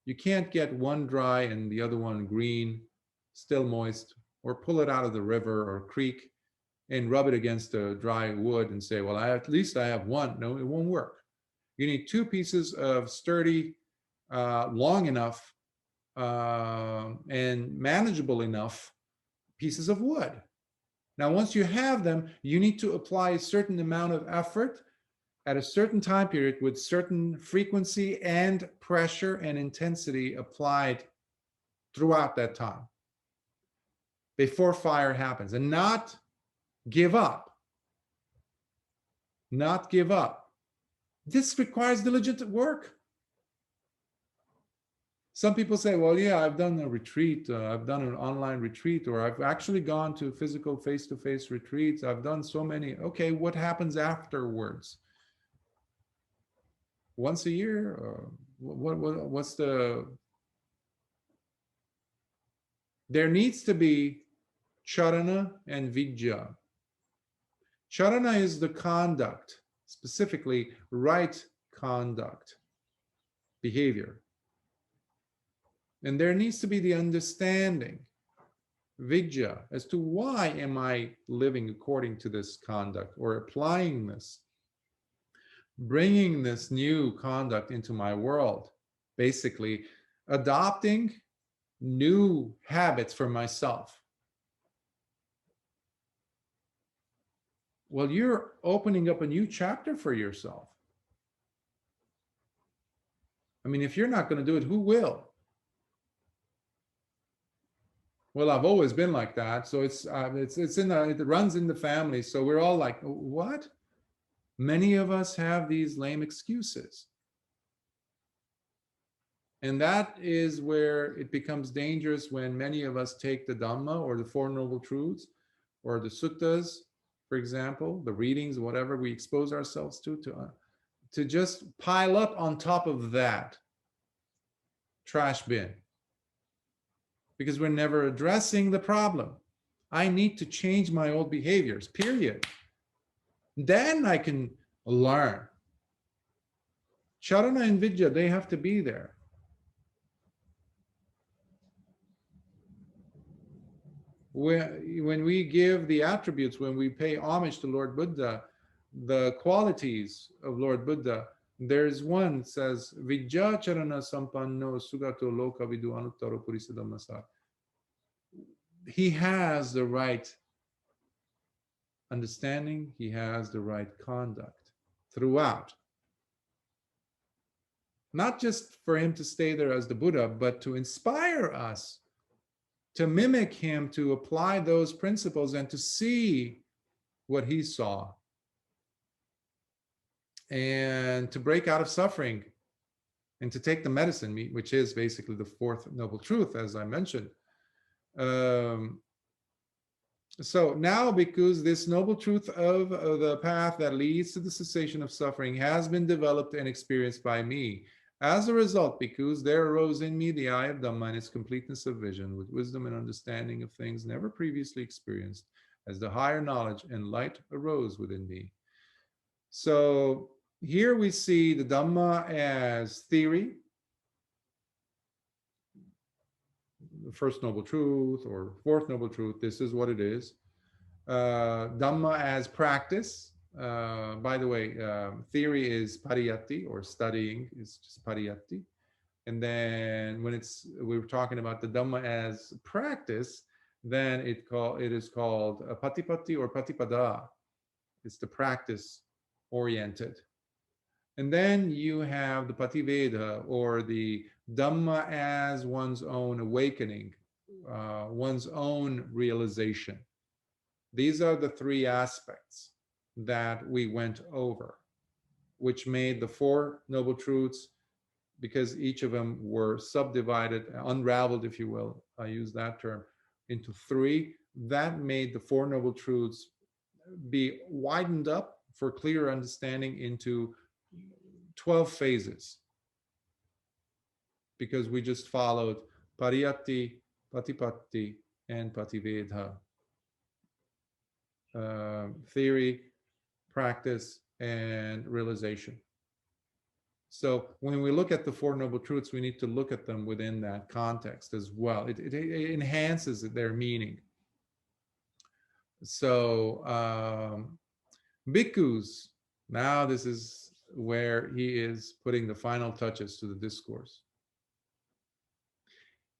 You can't get one dry and the other one green, still moist, or pull it out of the river or creek and rub it against the dry wood and say, well, at least I have one. No, it won't work. You need 2 pieces of sturdy, long enough, and manageable enough pieces of wood. Now, once you have them, you need to apply a certain amount of effort at a certain time period with certain frequency and pressure and intensity applied throughout that time before fire happens, and not give up. Not give up. This requires diligent work. Some people say, well, yeah, I've done a retreat, I've done an online retreat, or I've actually gone to physical face-to-face retreats. I've done so many. Okay, what happens afterwards? Once a year? What's the... There needs to be charana and vijja. Charana is the conduct, specifically right conduct, behavior. And there needs to be the understanding, vijja, as to why am I living according to this conduct, or applying this, bringing this new conduct into my world, basically adopting new habits for myself. Well, you're opening up a new chapter for yourself. I mean, if you're not going to do it, who will? Well, I've always been like that, so it runs in the family. So we're all like, what? Many of us have these lame excuses. And that is where it becomes dangerous, when many of us take the Dhamma or the Four Noble Truths or the suttas, for example, the readings, whatever we expose ourselves to just pile up on top of that trash bin. Because we're never addressing the problem. I need to change my old behaviors, period. Then I can learn. Charana and Vidya, they have to be there. When we give the attributes, when we pay homage to Lord Buddha, the qualities of Lord Buddha, there's one that says, Vijja charana sampanno sugato loka vidu anuttaro purisa dhammasar. He has the right understanding, he has the right conduct throughout. Not just for him to stay there as the Buddha, but to inspire us to mimic him, to apply those principles and to see what he saw, and to break out of suffering and to take the medicine, which is basically the 4th noble truth, as I mentioned. So now, because this noble truth of the path that leads to the cessation of suffering has been developed and experienced by me, as a result, because there arose in me the eye of Dhamma and its completeness of vision, with wisdom and understanding of things never previously experienced, as the higher knowledge and light arose within me. So here we see the Dhamma as theory, the 1st noble truth or 4th noble truth. This is what it is. Dhamma as practice. By the way, theory is pariyatti, or studying is just pariyatti. And then when we were talking about the Dhamma as practice, then it is called a patipatti or patipada. It's the practice oriented. And then you have the Pativeda, or the Dhamma as one's own awakening, one's own realization. These are the three aspects that we went over, which made the Four Noble Truths, because each of them were subdivided, unraveled, if you will, I use that term, into three. That made the Four Noble Truths be widened up for clearer understanding into 12 phases, because we just followed Pariyatti, Patipatti, and Pativeda. Theory, practice, and realization. So when we look at the Four Noble Truths, we need to look at them within that context as well. It enhances their meaning. So bhikkhus, now this is where he is putting the final touches to the discourse.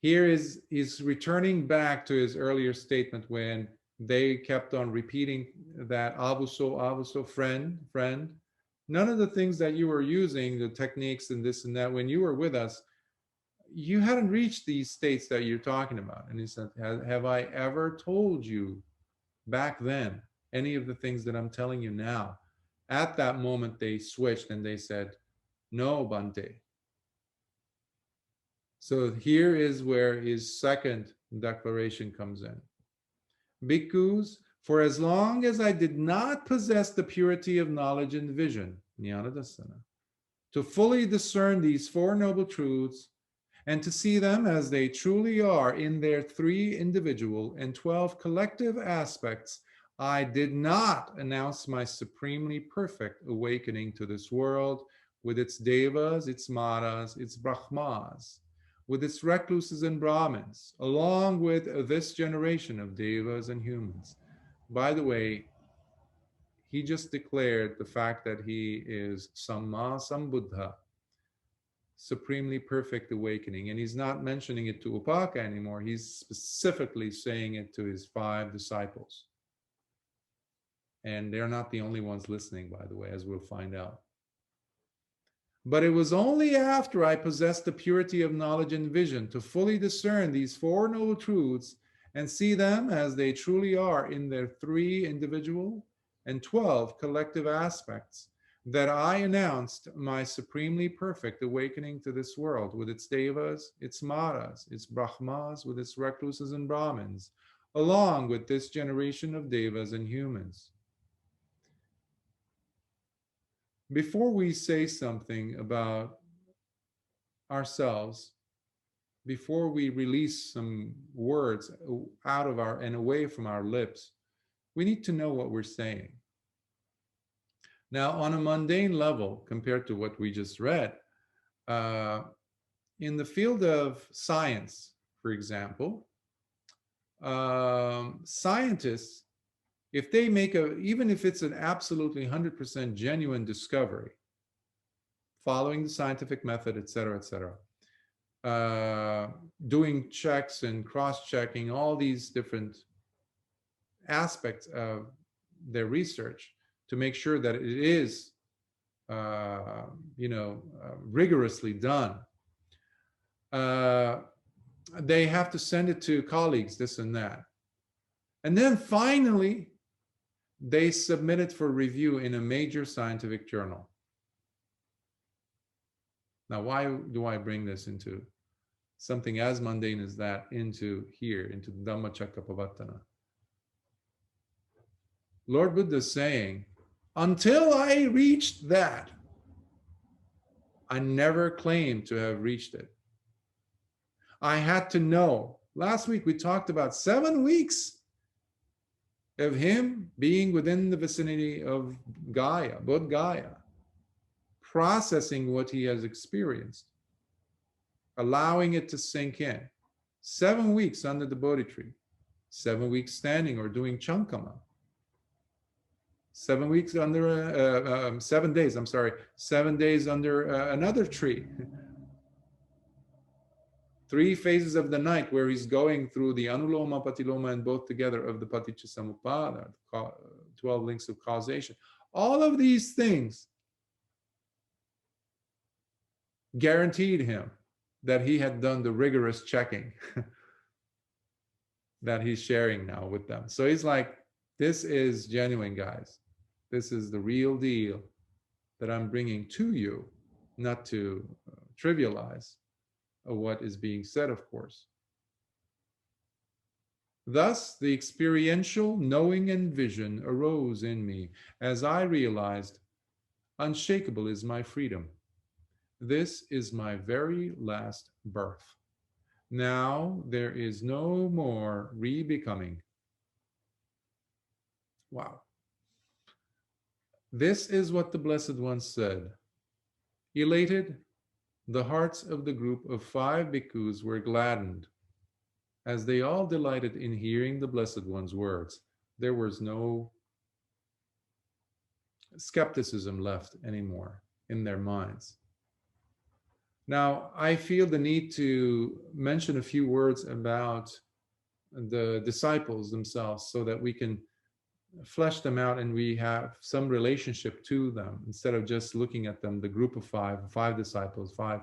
Here he's returning back to his earlier statement when they kept on repeating that avuso, friend. None of the things that you were using, the techniques and this and that, when you were with us, you hadn't reached these states that you're talking about. And he said, have I ever told you back then any of the things that I'm telling you now? At that moment, they switched and they said, no, Bhante. So here is where his second declaration comes in. Bhikkhus, for as long as I did not possess the purity of knowledge and vision, jnana-dasana, to fully discern these Four Noble Truths and to see them as they truly are in their 3 individual and 12 collective aspects, I did not announce my supremely perfect awakening to this world with its devas, its maras, its brahmas, with its recluses and Brahmins, along with this generation of devas and humans. By the way, he just declared the fact that he is Samma Sambuddha, supremely perfect awakening. And he's not mentioning it to Upaka anymore. He's specifically saying it to his 5 disciples. And they're not the only ones listening, by the way, as we'll find out. But it was only after I possessed the purity of knowledge and vision to fully discern these 4 noble truths and see them as they truly are in their 3 individual and 12 collective aspects that I announced my supremely perfect awakening to this world with its devas, its maras, its brahmas, with its recluses and brahmins, along with this generation of devas and humans. Before we say something about ourselves, before we release some words out of our and away from our lips, we need to know what we're saying. Now, on a mundane level, compared to what we just read, in the field of science, for example, scientists, if they make even if it's an absolutely 100% genuine discovery, following the scientific method, et cetera, doing checks and cross-checking all these different aspects of their research to make sure that it is, rigorously done. They have to send it to colleagues, this and that. And then finally, they submit it for review in a major scientific journal. Now, why do I bring this into something as mundane as that into here, into Dhammacakkappavattana? Lord Buddha is saying, until I reached that, I never claimed to have reached it. I had to know. Last week we talked about 7 weeks of him being within the vicinity of Gaia, Bodh Gaya, processing what he has experienced, allowing it to sink in. 7 weeks under the Bodhi tree, 7 weeks standing or doing Chankama, 7 weeks under, 7 days, 7 days under another tree. 3 phases of the night where he's going through the Anuloma, Patiloma, and both together of the Paticca-samuppada, 12 links of causation. All of these things guaranteed him that he had done the rigorous checking that he's sharing now with them. So he's like, this is genuine, guys. This is the real deal that I'm bringing to you, not to trivialize what is being said, of course. Thus, the experiential knowing and vision arose in me as I realized, unshakable is my freedom. This is my very last birth. Now there is no more re-becoming. Wow. This is what the Blessed One said. Elated, the hearts of the group of 5 bhikkhus were gladdened, as they all delighted in hearing the Blessed One's words. There was no skepticism left anymore in their minds. Now, I feel the need to mention a few words about the disciples themselves so that we can flesh them out and we have some relationship to them instead of just looking at them, the group of 5 disciples, 5.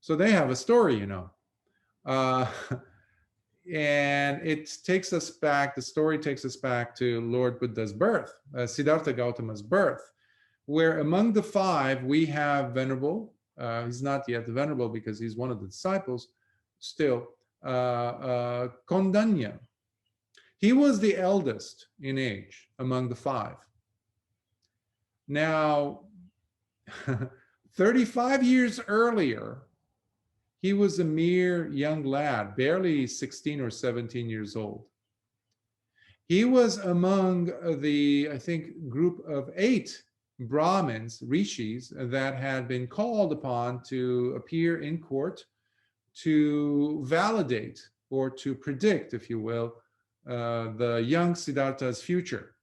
So they have a story, you know. And it takes us back, the story takes us back to Lord Buddha's birth, Siddhartha Gautama's birth, where among the 5 we have Venerable, he's not yet venerable because he's one of the disciples still, Kondanya. He was the eldest in age among the 5. Now, 35 years earlier, he was a mere young lad, barely 16 or 17 years old. He was among the, I think, group of 8 Brahmins, rishis, that had been called upon to appear in court to validate or to predict, if you will, the young Siddhartha's future.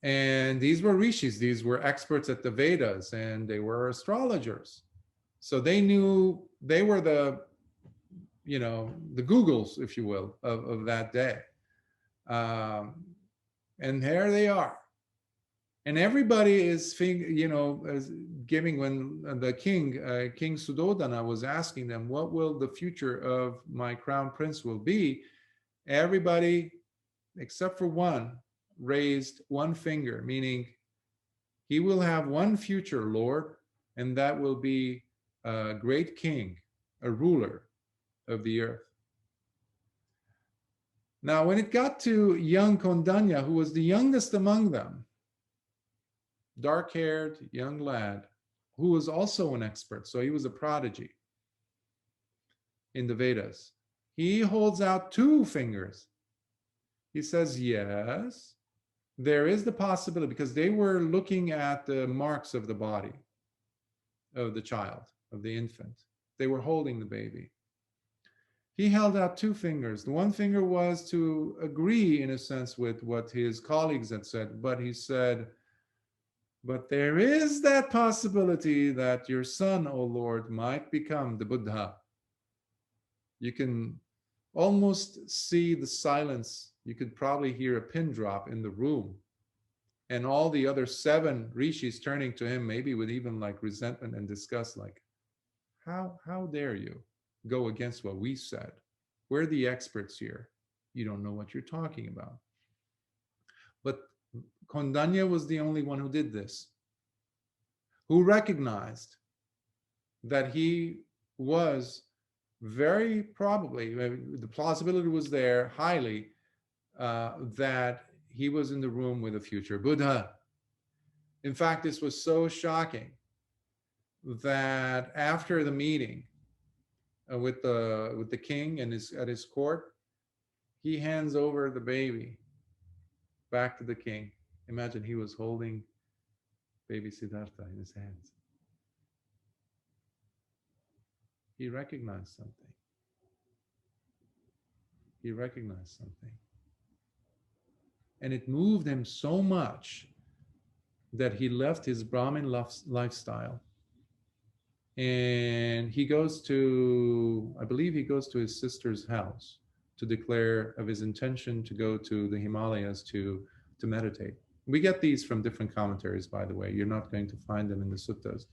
And these were rishis, these were experts at the Vedas, and they were astrologers. So they knew, they were the, you know, the Googles, if you will, of that day. And here they are. And everybody is, you know, giving, when the king, King Suddhodana was asking them, what will the future of my crown prince will be? Everybody, except for one, raised one finger, meaning he will have one future, Lord, and that will be a great king, a ruler of the earth. Now, when it got to young Kondanya, who was the youngest among them, dark-haired young lad, who was also an expert, so he was a prodigy in the Vedas, he holds out 2 fingers. He says, yes, there is the possibility, because they were looking at the marks of the body of the child, of the infant. They were holding the baby. He held out 2 fingers. The one finger was to agree, in a sense, with what his colleagues had said, but he said, but there is that possibility that your son, O Lord, might become the Buddha. You can almost see the silence. You could probably hear a pin drop in the room. And all the other 7 rishis turning to him, maybe with even like resentment and disgust, like, how dare you go against what we said? We're the experts here. You don't know what you're talking about. But Kondanya was the only one who did this, who recognized that he was very probably, the plausibility was there highly, that he was in the room with a future Buddha. In fact, this was so shocking that after the meeting with the king and at his court, he hands over the baby back to the king. Imagine, he was holding baby Siddhartha in his hands. He recognized something. He recognized something. And it moved him so much that he left his Brahmin lifestyle. And he goes to, I believe he goes to his sister's house to declare of his intention to go to the Himalayas to meditate. We get these from different commentaries, by the way. You're not going to find them in the suttas.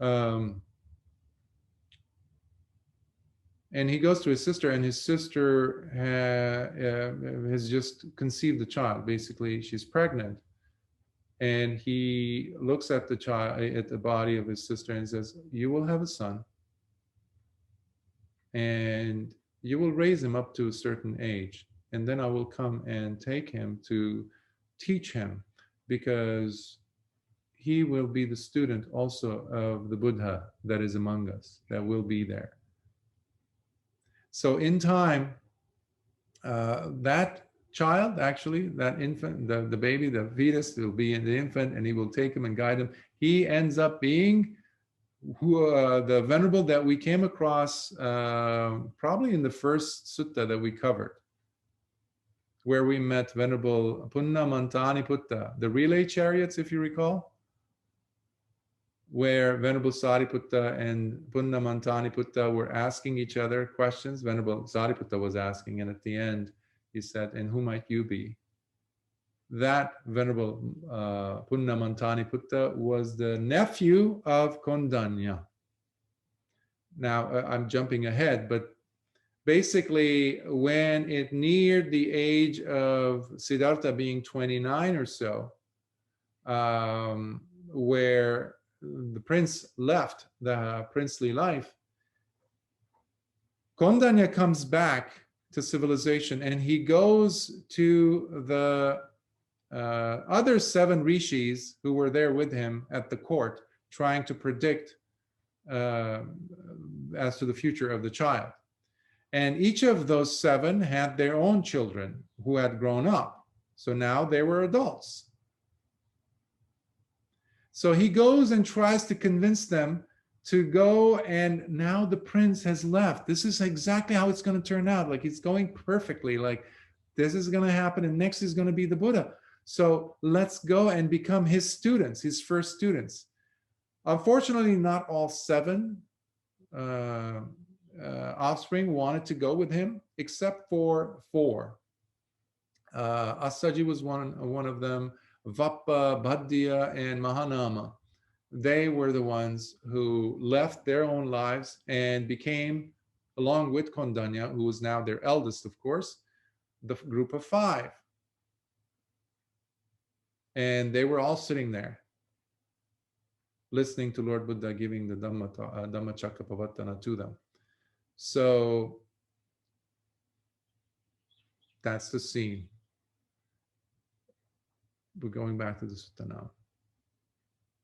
Um, and he goes to his sister, and his sister has just conceived a child. Basically, she's pregnant. And he looks at the child, at the body of his sister, and says, "You will have a son, and you will raise him up to a certain age, and then I will come and take him to teach him, because he will be the student also of the Buddha that is among us, that will be there." So in time, that child, actually, that infant, the baby, the fetus, will be in the infant, and he will take him and guide him. He ends up being the venerable that we came across probably in the first sutta that we covered, where we met Venerable Punna Mantani Putta, the relay chariots, if you recall, where Venerable Sariputta and Punna Mantani Putta were asking each other questions. Venerable Sariputta was asking, and at the end he said, "And who might you be?" That Venerable Punna Mantani Putta was the nephew of Kondanya. Now, I'm jumping ahead, but basically, when it neared the age of Siddhartha being 29 or so, where the prince left the princely life, Kondanya comes back to civilization, and he goes to the other 7 rishis who were there with him at the court, trying to predict as to the future of the child. And each of those 7 had their own children who had grown up. So now they were adults. So he goes and tries to convince them to go, and now the prince has left. This is exactly how it's going to turn out. Like, it's going perfectly. Like, this is going to happen, and next is going to be the Buddha. So let's go and become his students, his first students. Unfortunately, not all 7 offspring wanted to go with him, except for 4. Assaji was one of them. Vappa, Bhaddiya, and Mahanama. They were the ones who left their own lives and became, along with Kondanya, who was now their eldest, of course, the group of 5. And they were all sitting there, listening to Lord Buddha giving the Dhammacakkappavattana to them. So that's the scene. We're going back to the sutta now.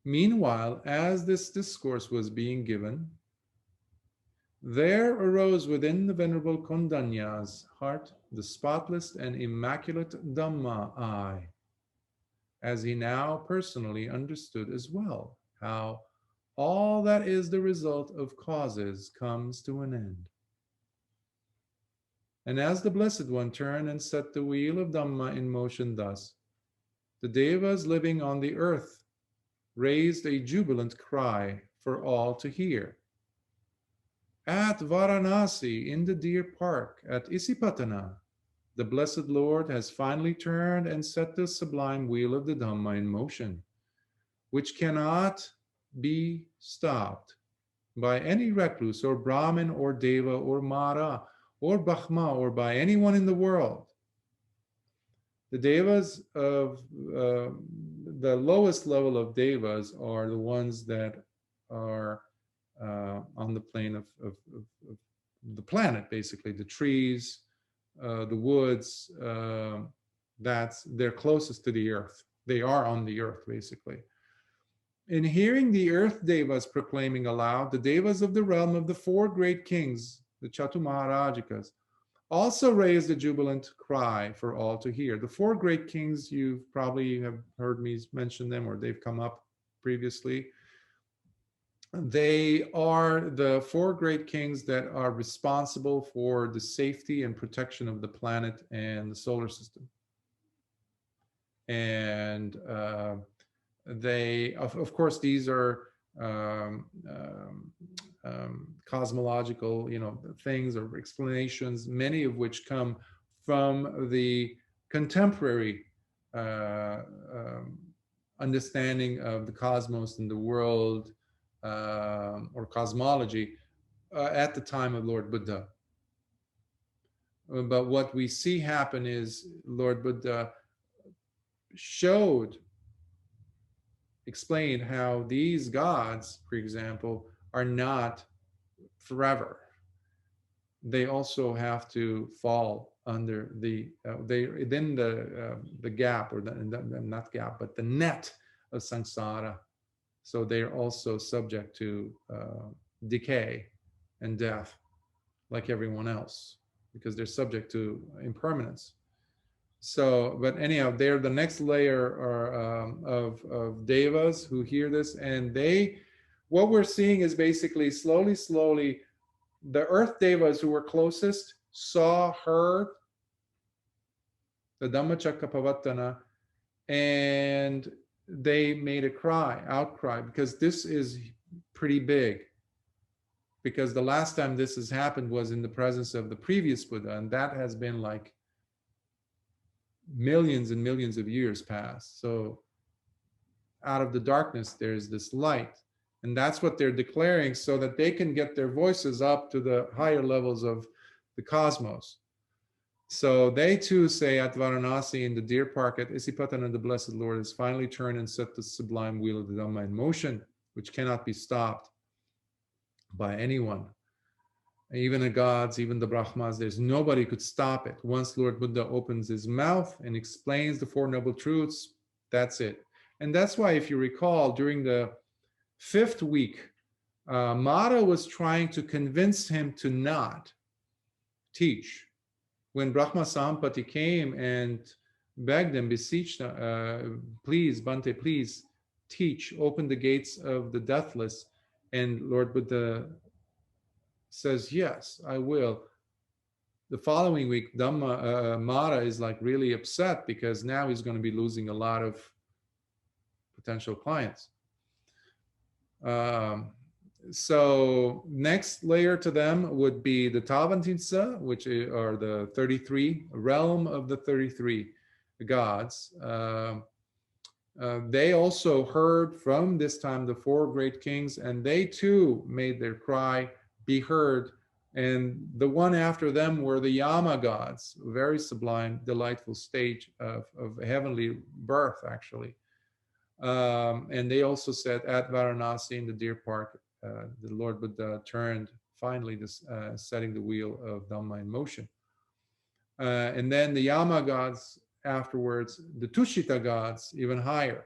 Meanwhile, as this discourse was being given, there arose within the Venerable Kondanya's heart the spotless and immaculate Dhamma eye, as he now personally understood as well how all that is the result of causes comes to an end. And as the Blessed One turned and set the wheel of Dhamma in motion thus, the Devas living on the earth raised a jubilant cry for all to hear. At Varanasi, in the deer park, at Isipatana, the Blessed Lord has finally turned and set the sublime wheel of the Dhamma in motion, which cannot be stopped by any recluse or Brahmin or Deva or Mara or Brahma or by anyone in the world. The Devas of the lowest level of Devas are the ones that are on the plane of the planet, basically, the trees, the woods. They're closest to the earth. They are on the earth, basically. In hearing the earth Devas proclaiming aloud, the Devas of the realm of the 4 great kings, the Chatumaharajikas, also raised a jubilant cry for all to hear. The 4 great kings, you probably have heard me mention them, or they've come up previously. They are the 4 great kings that are responsible for the safety and protection of the planet and the solar system. And they, of course, these are cosmological, things or explanations, many of which come from the contemporary understanding of the cosmos and the world, or cosmology at the time of Lord Buddha. But what we see happen is Lord Buddha explained how these gods, for example, are not forever. They also have to fall under the gap, or not gap, but the net of samsara. So they're also subject to decay and death, like everyone else, because they're subject to impermanence. So, but anyhow, they're the next layer of devas who hear this, and what we're seeing is basically slowly, the earth devas who were closest heard the Dhammacakkappavattana, and they made outcry, because this is pretty big. Because the last time this has happened was in the presence of the previous Buddha, and that has been like millions and millions of years past. So out of the darkness, there's this light. And that's what they're declaring, so that they can get their voices up to the higher levels of the cosmos. So they too say at Varanasi, in the deer park at Isipatana, the Blessed Lord has finally turned and set the sublime wheel of the Dhamma in motion, which cannot be stopped by anyone. Even the gods, even the Brahmas, there's nobody could stop it. Once Lord Buddha opens his mouth and explains the Four Noble Truths, that's it. And that's why, if you recall, during the 5th week, Mara was trying to convince him to not teach. When Brahma Sampati came and begged him, beseeched, please, Bhante, please teach, open the gates of the deathless. And Lord Buddha says, yes, I will. The following week, Mara is like really upset, because now he's going to be losing a lot of potential clients. So next layer to them would be the Tavantitsa, which are the 33, realm of the 33 gods. They also heard from this time the 4 great kings, and they too made their cry be heard. And the one after them were the Yama gods, a very sublime, delightful stage of heavenly birth, actually. And they also said at Varanasi, in the deer park, the Lord Buddha turned finally, setting the wheel of Dhamma in motion. And then the Yama gods afterwards, the Tushita gods, even higher.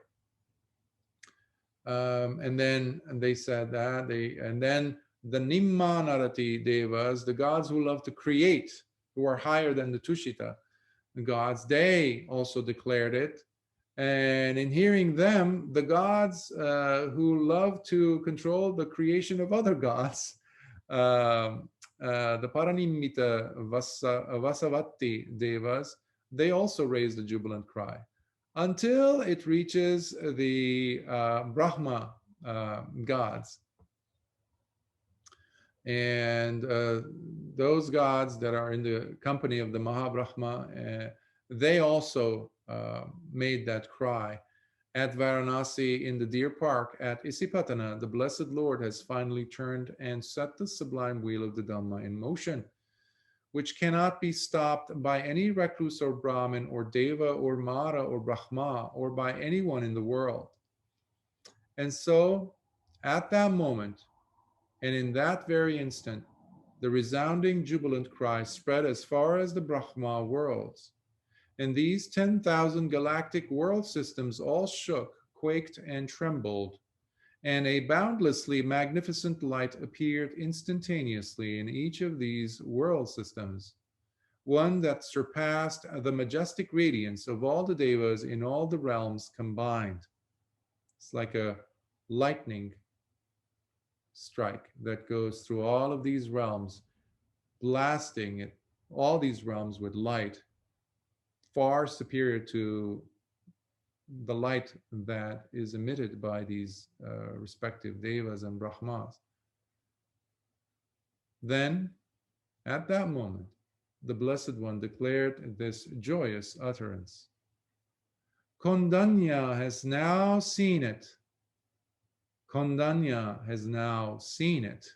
And then they said that and then the Nimmanarati devas, the gods who love to create, who are higher than the Tushita gods, they also declared it. And in hearing them, the gods who love to control the creation of other gods, the Paranimmita Vasavatti devas, they also raised a jubilant cry, until it reaches the Brahma gods. And those gods that are in the company of the Mahabrahma, they also made that cry. At Varanasi, in the deer park at Isipatana, the Blessed Lord has finally turned and set the sublime wheel of the Dhamma in motion, which cannot be stopped by any recluse or Brahmin or Deva or Mara or Brahma or by anyone in the world. And so, at that moment, and in that very instant, the resounding jubilant cry spread as far as the Brahma worlds. And these 10,000 galactic world systems all shook, quaked, and trembled. And a boundlessly magnificent light appeared instantaneously in each of these world systems, one that surpassed the majestic radiance of all the devas in all the realms combined. It's like a lightning strike that goes through all of these realms, blasting it, all these realms with light, far superior to the light that is emitted by these respective devas and brahmas. Then, at that moment, the Blessed One declared this joyous utterance. Kondanya has now seen it. Kondanya has now seen it.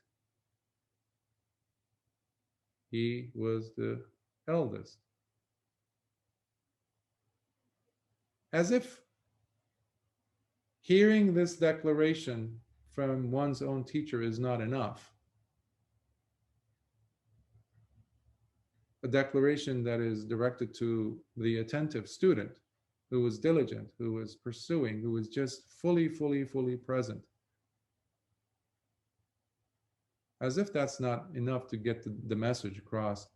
He was the eldest. As if hearing this declaration from one's own teacher is not enough. A declaration that is directed to the attentive student who was diligent, who was pursuing, who was just fully present. As if that's not enough to get the message across.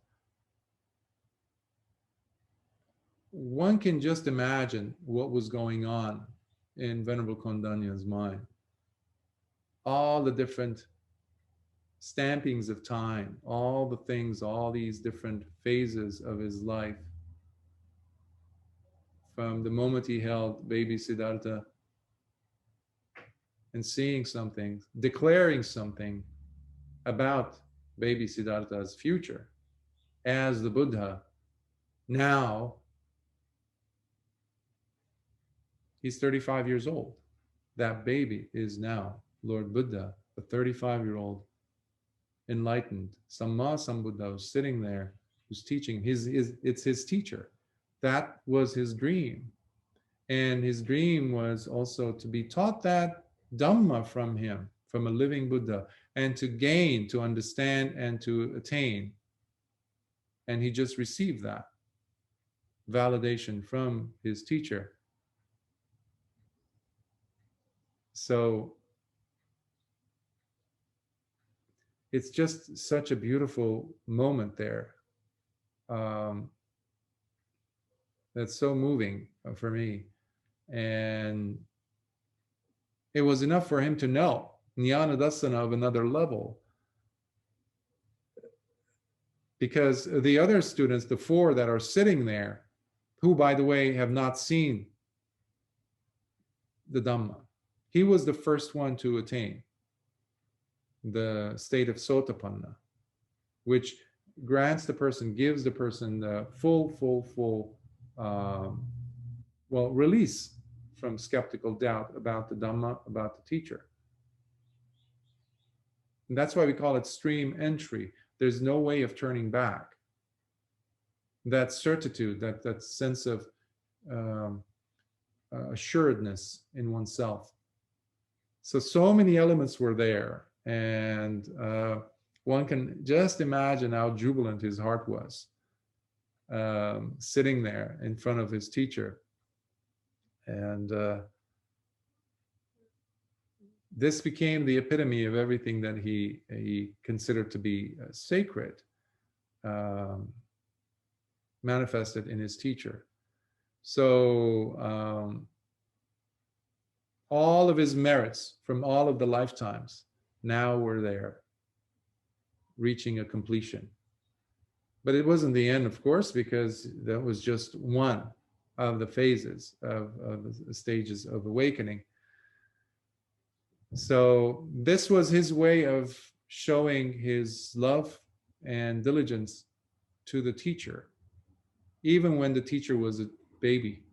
One can just imagine what was going on in Venerable Kondanya's mind. All the different stampings of time, all the things, all these different phases of his life, from the moment he held baby Siddhartha and seeing something, declaring something about baby Siddhartha's future as the Buddha. Now he's 35 years old. That baby is now Lord Buddha, the 35-year-old enlightened Samma Sambuddha who's sitting there, who's teaching. It's his teacher. That was his dream. And his dream was also to be taught that Dhamma from him, from a living Buddha, and to gain, to understand, and to attain. And he just received that validation from his teacher. So it's just such a beautiful moment there. That's so moving for me. And it was enough for him to know Jnana Dasana of another level. Because the other students, the four that are sitting there, who, by the way, have not seen the Dhamma, he was the first one to attain the state of Sotapanna, which grants the person, gives the person the full release from skeptical doubt about the Dhamma, about the teacher. And that's why we call it stream entry. There's no way of turning back. That certitude, that sense of assuredness in oneself. So many elements were there. And one can just imagine how jubilant his heart was, sitting there in front of his teacher. And this became the epitome of everything that he considered to be sacred, manifested in his teacher. So all of his merits from all of the lifetimes now were there, reaching a completion. But it wasn't the end, of course, because that was just one of the phases of the stages of awakening. So this was his way of showing his love and diligence to the teacher, even when the teacher was a baby.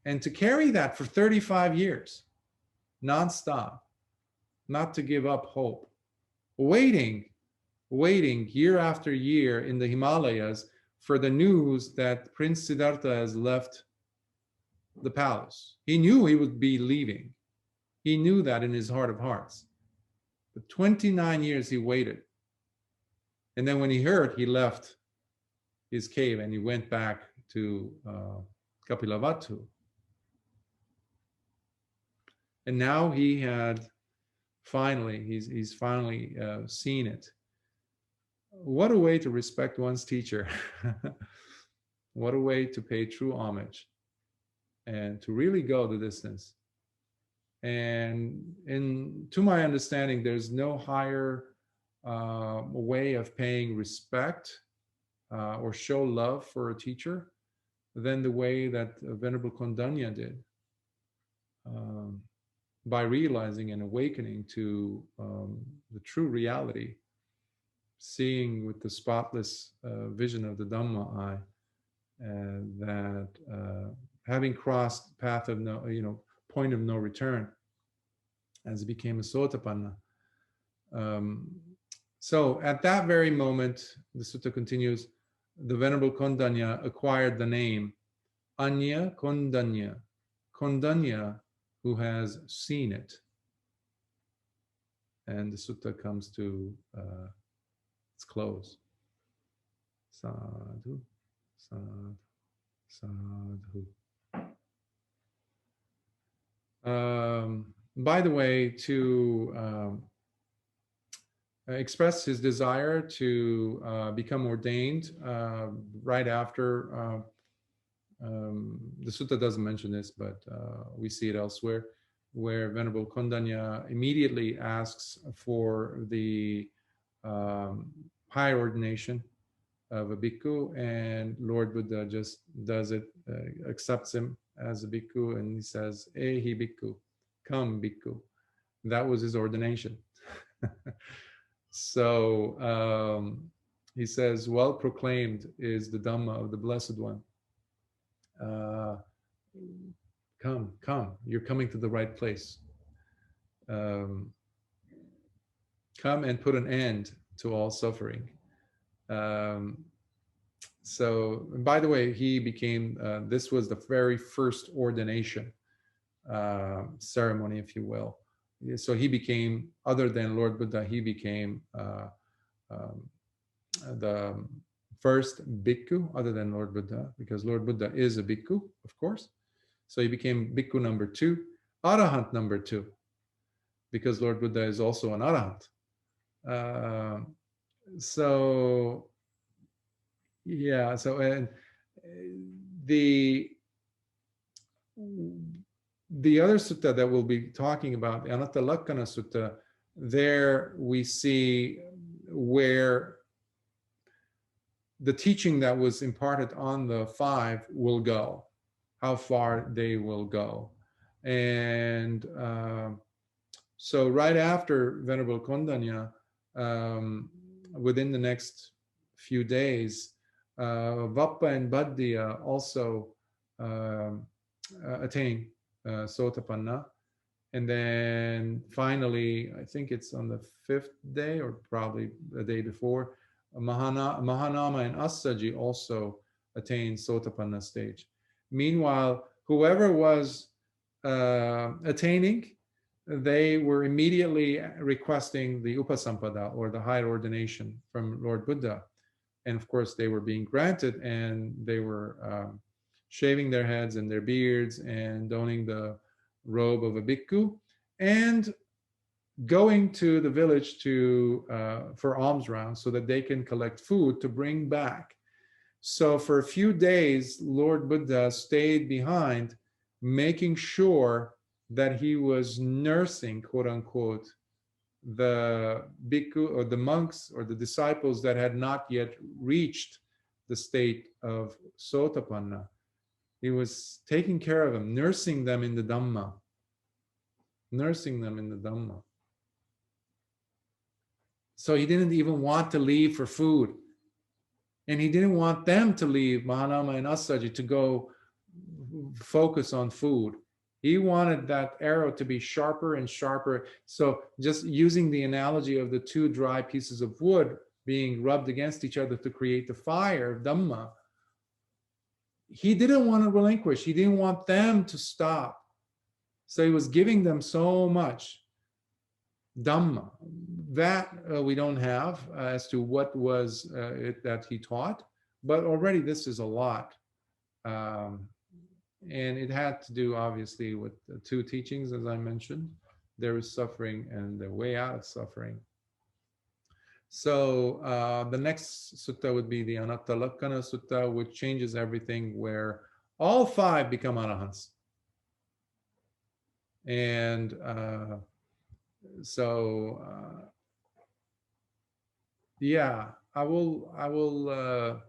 And to carry that for 35 years, nonstop, not to give up hope, waiting year after year in the Himalayas for the news that Prince Siddhartha has left the palace. He knew he would be leaving. He knew that in his heart of hearts. But 29 years he waited. And then when he heard, he left his cave and he went back to Kapilavatthu. And now he had finally, he's finally seen it. What a way to respect one's teacher. What a way to pay true homage and to really go the distance. And to my understanding, there's no higher way of paying respect or show love for a teacher than the way that Venerable Kondanya did. By realizing and awakening to the true reality, seeing with the spotless vision of the Dhamma eye, that having crossed the path of point of no return, as it became a Sotapanna. So at that very moment, the sutta continues, the Venerable Kondanya acquired the name Anya Kondanya, Kondanya who has seen it. And the sutta comes to its close. Sadhu, sadhu, sadhu. By the way, to express his desire to become ordained right after, the sutta doesn't mention this, but we see it elsewhere, where Venerable Kondanya immediately asks for the high ordination of a bhikkhu, and Lord Buddha just does it, accepts him as a bhikkhu, and he says, Ehi bhikkhu, come bhikkhu. That was his ordination. So he says, well proclaimed is the Dhamma of the Blessed One. Come, you're coming to the right place. Come and put an end to all suffering. So, by the way, he became, this was the very first ordination ceremony, if you will. So he became, other than Lord Buddha, he became the first bhikkhu, other than Lord Buddha, because Lord Buddha is a bhikkhu, of course. So he became bhikkhu number 2, arahant number 2, because Lord Buddha is also an arahant. So yeah, so and the other sutta that we'll be talking about, the Untitled Sutta, there we see where the teaching that was imparted on the 5 will go, how far they will go. And so right after Venerable Kondanya, within the next few days, Vappa and Baddhiya also attain Sotapanna. And then finally, I think it's on the 5th day or probably the day before, Mahanama and Assaji also attain Sotapanna stage. Meanwhile, whoever was attaining, they were immediately requesting the Upasampada, or the higher ordination from Lord Buddha. And of course, they were being granted, and they were shaving their heads and their beards and donning the robe of a bhikkhu and going to the village to for alms rounds so that they can collect food to bring back. So for a few days, Lord Buddha stayed behind, making sure that he was nursing, quote unquote, the bhikkhu or the monks or the disciples that had not yet reached the state of Sotapanna. He was taking care of them, nursing them in the Dhamma. Nursing them in the Dhamma. So he didn't even want to leave for food. And he didn't want them to leave, Mahanama and Assaji, to go focus on food. He wanted that arrow to be sharper and sharper. So just using the analogy of the 2 dry pieces of wood being rubbed against each other to create the fire of Dhamma, he didn't want to relinquish. He didn't want them to stop. So he was giving them so much Dhamma. That we don't have as to what was it that he taught, but already this is a lot. And it had to do, obviously, with the 2 teachings, as I mentioned. There is suffering and the way out of suffering. So the next sutta would be the Untitled Sutta, which changes everything, where all 5 become arahants. And so yeah, I will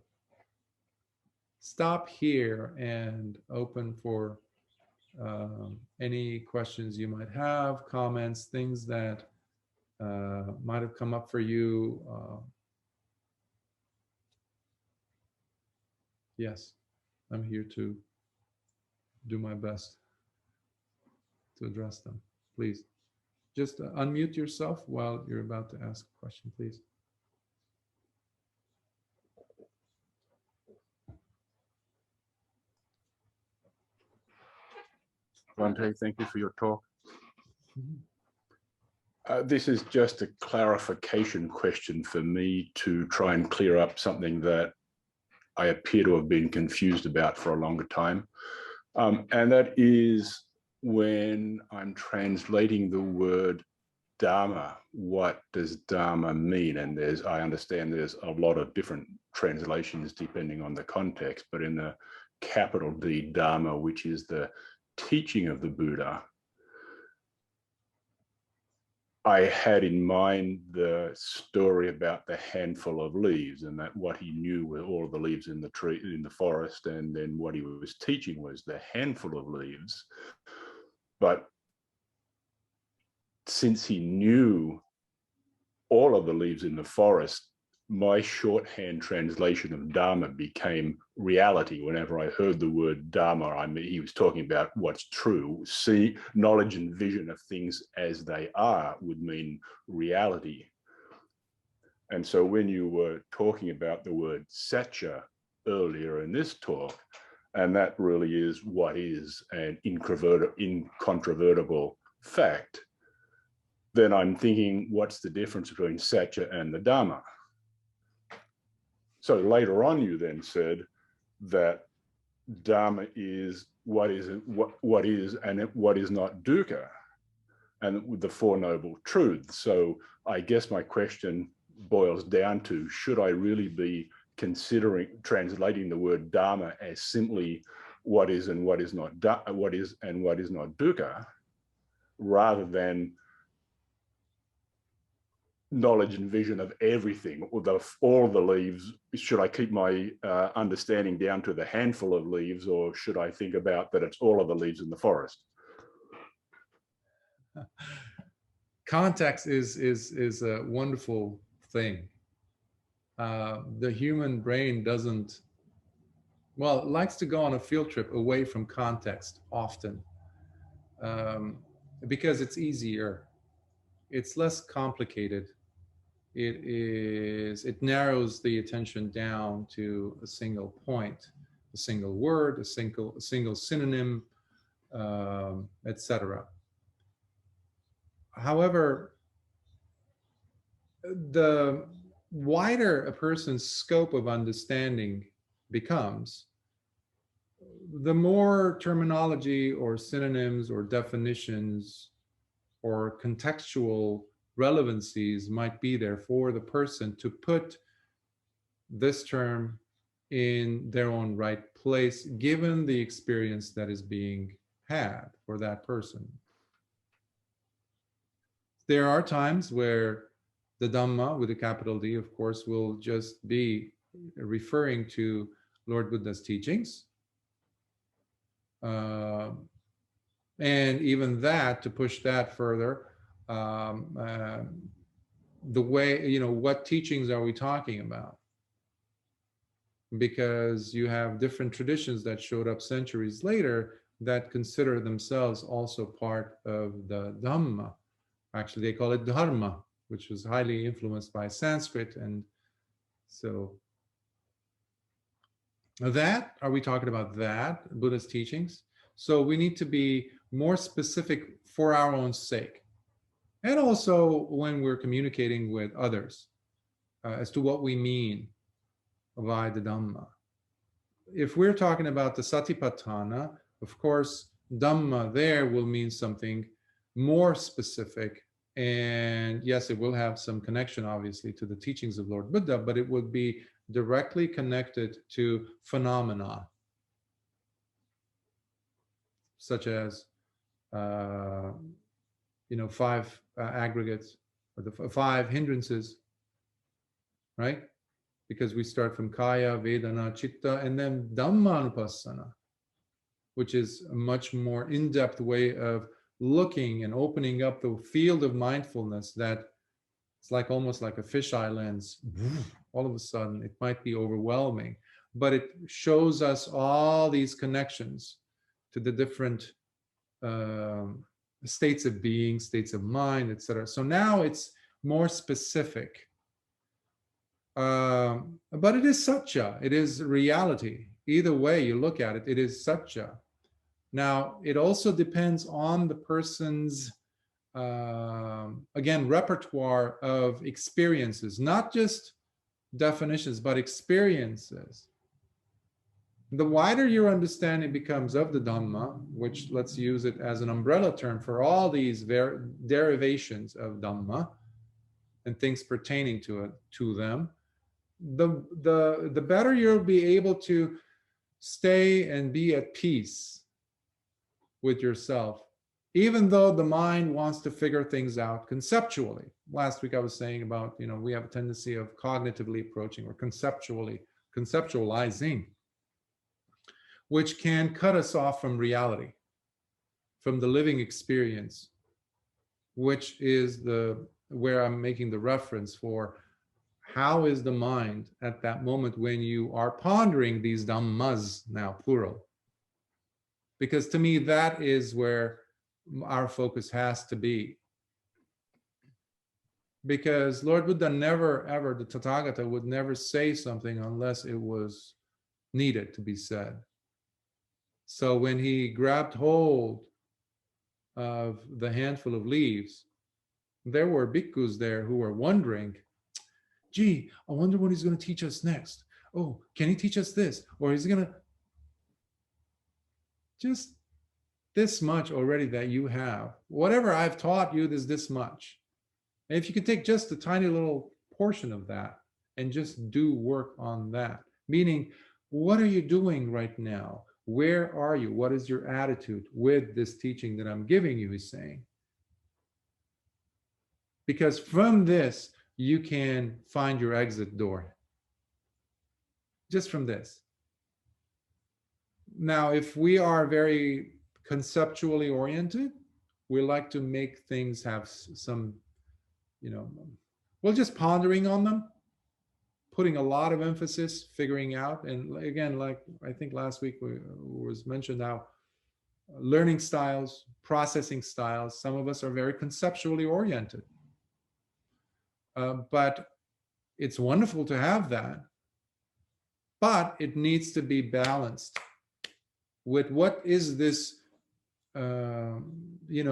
stop here and open for any questions you might have, comments, things that might have come up for you. Yes, I'm here to do my best. to address them. Please, just unmute yourself while you're about to ask a question, please. Bhante, thank you for your talk. Mm-hmm. This is just a clarification question for me to try and clear up something that I appear to have been confused about for a longer time. And that is when I'm translating the word Dhamma, what does Dhamma mean? And I understand there's a lot of different translations depending on the context, but in the capital D Dhamma, which is the teaching of the Buddha, I had in mind the story about the handful of leaves, and that what he knew were all of the leaves in the tree, in the forest, and then what he was teaching was the handful of leaves. But since he knew all of the leaves in the forest, my shorthand translation of Dhamma became reality. Whenever I heard the word Dhamma, I mean, he was talking about what's true. See, knowledge and vision of things as they are would mean reality. And so when you were talking about the word Satya earlier in this talk, and that really is what is an incontrovertible fact, then I'm thinking, what's the difference between Satya and the Dhamma? So later on, you then said that Dhamma is what is and what is not dukkha, and with the Four Noble Truths. So I guess my question boils down to, should I really be considering translating the word Dhamma as simply what is and what is not dukkha, rather than knowledge and vision of everything, all the leaves? Should I keep my understanding down to the handful of leaves, or should I think about that it's all of the leaves in the forest? Context is a wonderful thing. The human brain doesn't, well, it likes to go on a field trip away from context often, because it's easier. It's less complicated. It narrows the attention down to a single point, a single word, a single synonym, etc. However, the wider a person's scope of understanding becomes, the more terminology or synonyms or definitions or contextual relevancies might be there for the person to put this term in their own right place, given the experience that is being had for that person. There are times where the Dhamma, with a capital D, of course, will just be referring to Lord Buddha's teachings. And even that, to push that further, the way, what teachings are we talking about? Because you have different traditions that showed up centuries later that consider themselves also part of the Dhamma. Actually, they call it Dharma, which was highly influenced by Sanskrit. And so are we talking about that, Buddha's teachings? So we need to be more specific for our own sake. And also when we're communicating with others as to what we mean by the Dhamma. If we're talking about the Satipatthana, of course, Dhamma there will mean something more specific. And yes, it will have some connection, obviously, to the teachings of Lord Buddha, but it would be directly connected to phenomena, such as, five aggregates, or the five hindrances, right? Because we start from Kaya, Vedana, Chitta, and then Dhammanupassana, which is a much more in-depth way of looking and opening up the field of mindfulness, that it's like almost like a fisheye lens. All of a sudden, it might be overwhelming, but it shows us all these connections to the different states of being, states of mind, etc. So now it's more specific. But it is satya, it is reality. Either way you look at it, it is satya. Now, it also depends on the person's, again, repertoire of experiences, not just definitions, but experiences. The wider your understanding becomes of the Dhamma, which let's use it as an umbrella term for all these derivations of Dhamma and things pertaining to it, to them, the better you'll be able to stay and be at peace with yourself, even though the mind wants to figure things out conceptually. Last week I was saying about, we have a tendency of cognitively approaching or conceptualizing, which can cut us off from reality, from the living experience, which is where I'm making the reference for how is the mind at that moment when you are pondering these Dhammas, now plural. Because to me, that is where our focus has to be. Because Lord Buddha never, ever, the Tathagata would never say something unless it was needed to be said. So when he grabbed hold of the handful of leaves, there were bhikkhus there who were wondering, gee, I wonder what he's going to teach us next. Oh, can he teach us this? Or is he going to... Just this much already that you have. Whatever I've taught you, there's this much. And if you could take just a tiny little portion of that and just do work on that, meaning, what are you doing right now? Where are you? What is your attitude with this teaching that I'm giving you, he's saying. Because from this, you can find your exit door. Just from this. Now, if we are very conceptually oriented, we like to make things have some, well, just pondering on them, putting a lot of emphasis, figuring out. And again, like I think last week was mentioned how learning styles, processing styles, some of us are very conceptually oriented. But it's wonderful to have that. But it needs to be balanced with what is this,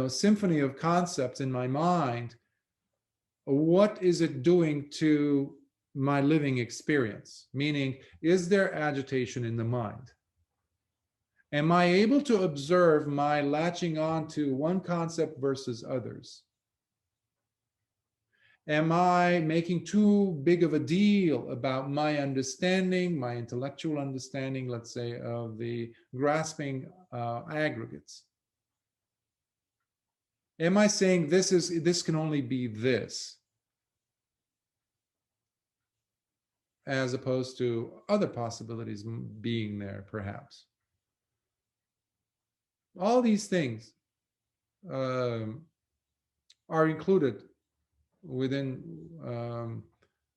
symphony of concepts in my mind. What is it doing to my living experience? Meaning, is there agitation in the mind? Am I able to observe my latching on to one concept versus others? Am I making too big of a deal about my understanding, my intellectual understanding, let's say, of the grasping aggregates? Am I saying this can only be this, as opposed to other possibilities being there, perhaps? All these things are included within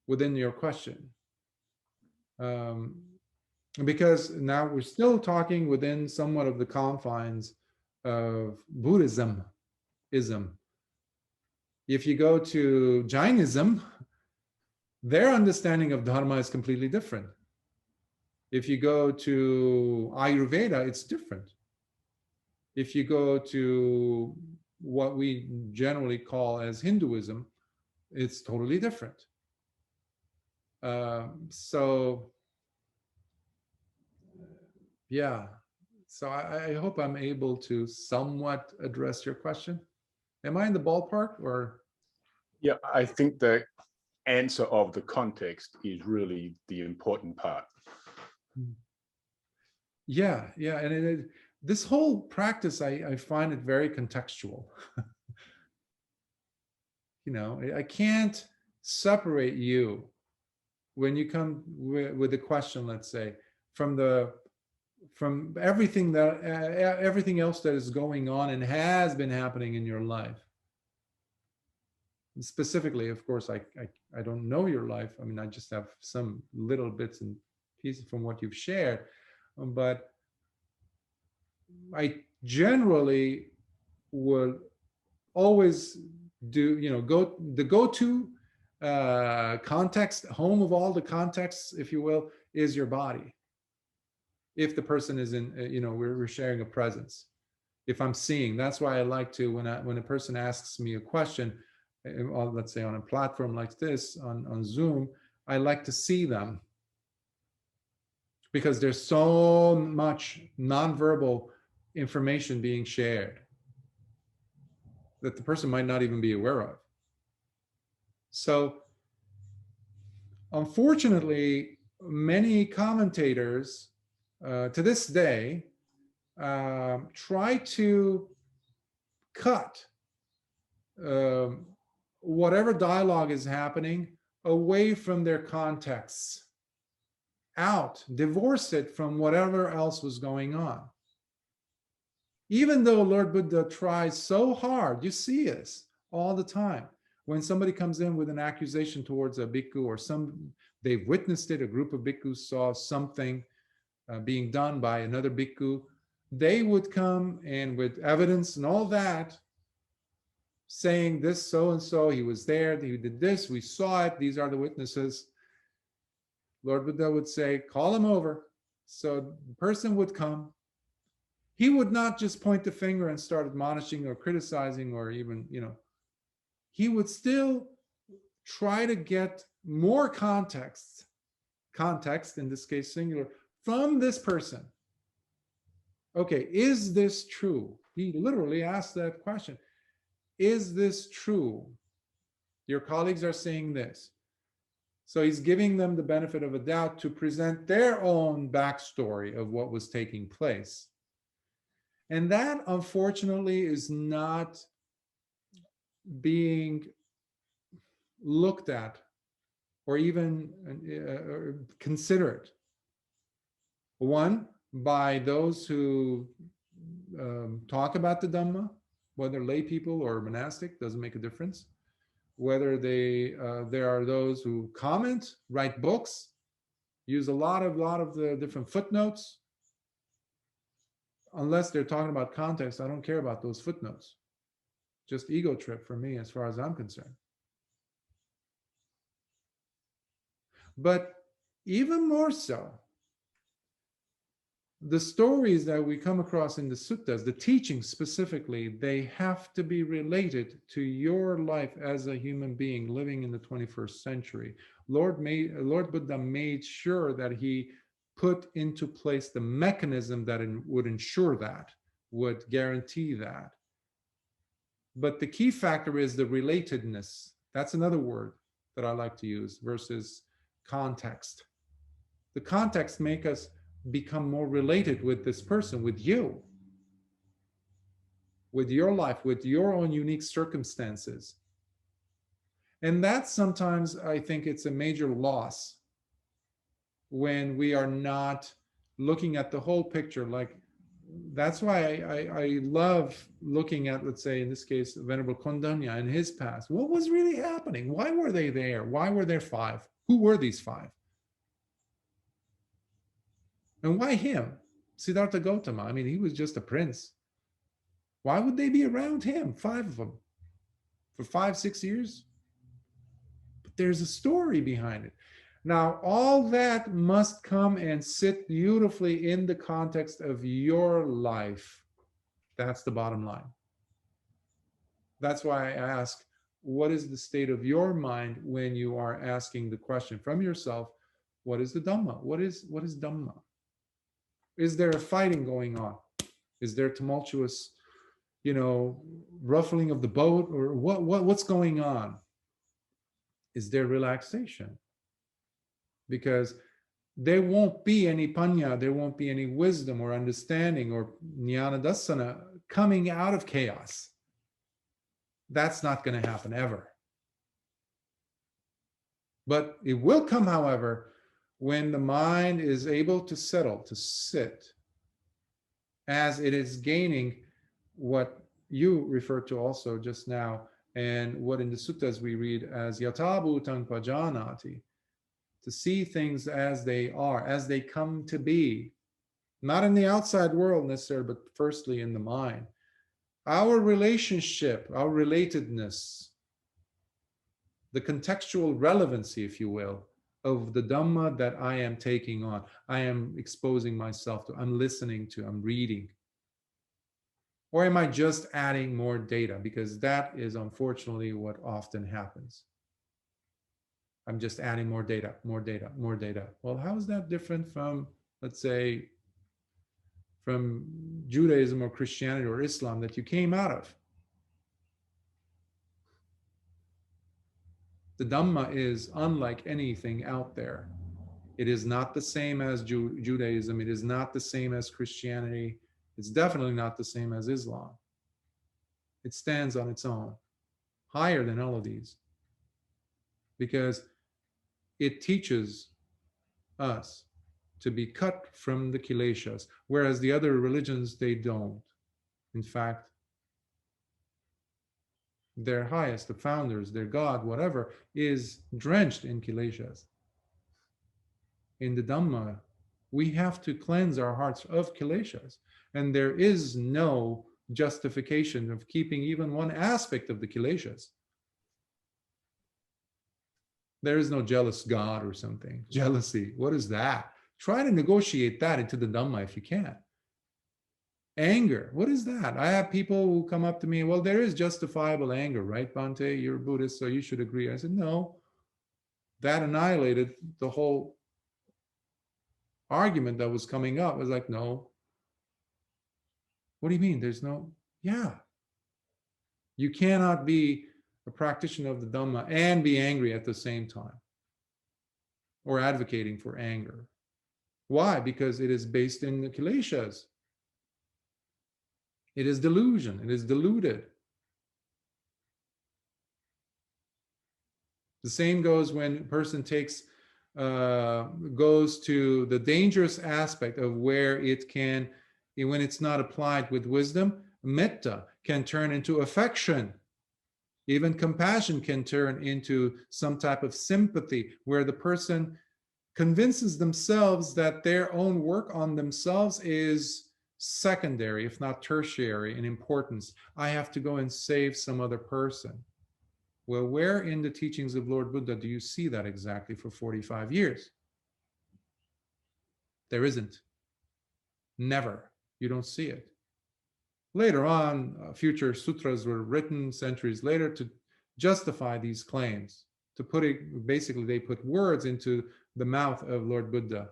your question, because now we're still talking within somewhat of the confines of Buddhism. If you go to Jainism, their understanding of Dharma is completely different. If you go to Ayurveda, it's different. If you go to what we generally call as Hinduism, it's totally different. So I hope I'm able to somewhat address your question. Am I in the ballpark, or? Yeah, I think the answer of the context is really the important part. Yeah, and this whole practice, I find it very contextual. I can't separate you when you come with a question, let's say, from everything else that is going on and has been happening in your life. Specifically, of course, I don't know your life. I mean, I just have some little bits and pieces from what you've shared, but I generally would always do, the go-to context, home of all the contexts, if you will, is your body. If the person is in, we're sharing a presence. If I'm seeing, that's why I like to, when a person asks me a question, let's say on a platform like this, on Zoom, I like to see them, because there's so much nonverbal information being shared that the person might not even be aware of. So unfortunately, many commentators to this day try to cut whatever dialogue is happening away from their contexts, out, divorce it from whatever else was going on. Even though Lord Buddha tries so hard, you see this all the time. When somebody comes in with an accusation towards a bhikkhu, or they've witnessed it, a group of bhikkhus saw something being done by another bhikkhu, they would come and with evidence and all that, saying this so-and-so, he was there, he did this, we saw it, these are the witnesses. Lord Buddha would say, call him over. So the person would come. He would not just point the finger and start admonishing or criticizing or even, he would still try to get more context, in this case singular, from this person. Okay, is this true? He literally asked that question. Is this true? Your colleagues are saying this. So he's giving them the benefit of a doubt to present their own backstory of what was taking place. And that, unfortunately, is not being looked at or even considered. One, by those who talk about the Dhamma, whether lay people or monastic, doesn't make a difference. Whether there are those who comment, write books, use a lot of the different footnotes. Unless they're talking about context, I don't care about those footnotes. Just ego trip for me, as far as I'm concerned. But even more so, the stories that we come across in the suttas, the teachings specifically, they have to be related to your life as a human being living in the 21st century. Lord Buddha made sure that he put into place the mechanism that would ensure that, would guarantee that. But the key factor is the relatedness. That's another word that I like to use, versus context. The context make us become more related with this person, with you, with your life, with your own unique circumstances. And that sometimes, I think it's a major loss when we are not looking at the whole picture. Like, that's why I love looking at, let's say, in this case, Venerable Kondanya and his past. What was really happening? Why were they there? Why were there five? Who were these five? And why him? Siddhartha Gautama. I mean, he was just a prince. Why would they be around him? Five of them. For 5-6 years? But there's a story behind it. Now, all that must come and sit beautifully in the context of your life. That's the bottom line. That's why I ask, what is the state of your mind when you are asking the question from yourself, what is the Dhamma? What is Dhamma? Is there a fighting going on? Is there tumultuous, ruffling of the boat, or what's going on? Is there relaxation? Because there won't be any panya, there won't be any wisdom or understanding or jnana dassana coming out of chaos. That's not going to happen ever. But it will come, however, when the mind is able to settle, to sit, as it is gaining what you referred to also just now, and what in the suttas we read as yatha bhutang pajanati, to see things as they are, as they come to be, not in the outside world necessarily, but firstly in the mind. our relationship, our relatedness, the contextual relevancy, if you will, of the Dhamma that I am taking on, I am exposing myself to, I'm listening to, I'm reading. Or am I just adding more data? Because that is unfortunately what often happens. I'm just adding more data, more data, more data. Well, how is that different from, let's say, from Judaism or Christianity or Islam that you came out of? The Dhamma is unlike anything out there. It is not the same as Judaism. It is not the same as Christianity. It's definitely not the same as Islam. It stands on its own, higher than all of these, because it teaches us to be cut from the kileshas, whereas the other religions, they don't. In fact, their highest, the founders, their God, whatever, is drenched in kileshas. In the Dhamma, we have to cleanse our hearts of kileshas, and there is no justification of keeping even one aspect of the kileshas. There is no jealous God or something. Jealousy, what is that? Try to negotiate that into the Dhamma if you can. Anger, what is that? I have people who come up to me, well, there is justifiable anger, right, Bhante? You're a Buddhist, so you should agree. I said, no. That annihilated the whole argument that was coming up. I was like, no. What do you mean? There's no, yeah. You cannot be a practitioner of the Dhamma and be angry at the same time, or advocating for anger. Why? Because it is based in the kileshas. It is delusion. It is deluded. The same goes when a person goes to the dangerous aspect of where it can, when it's not applied with wisdom, metta can turn into affection. Even compassion can turn into some type of sympathy, where the person convinces themselves that their own work on themselves is secondary, if not tertiary in importance. I have to go and save some other person. Well, where in the teachings of Lord Buddha do you see that exactly for 45 years? There Never. You don't see it. Later on, future sutras were written centuries later to justify these claims, to put it, basically they put words into the mouth of Lord Buddha.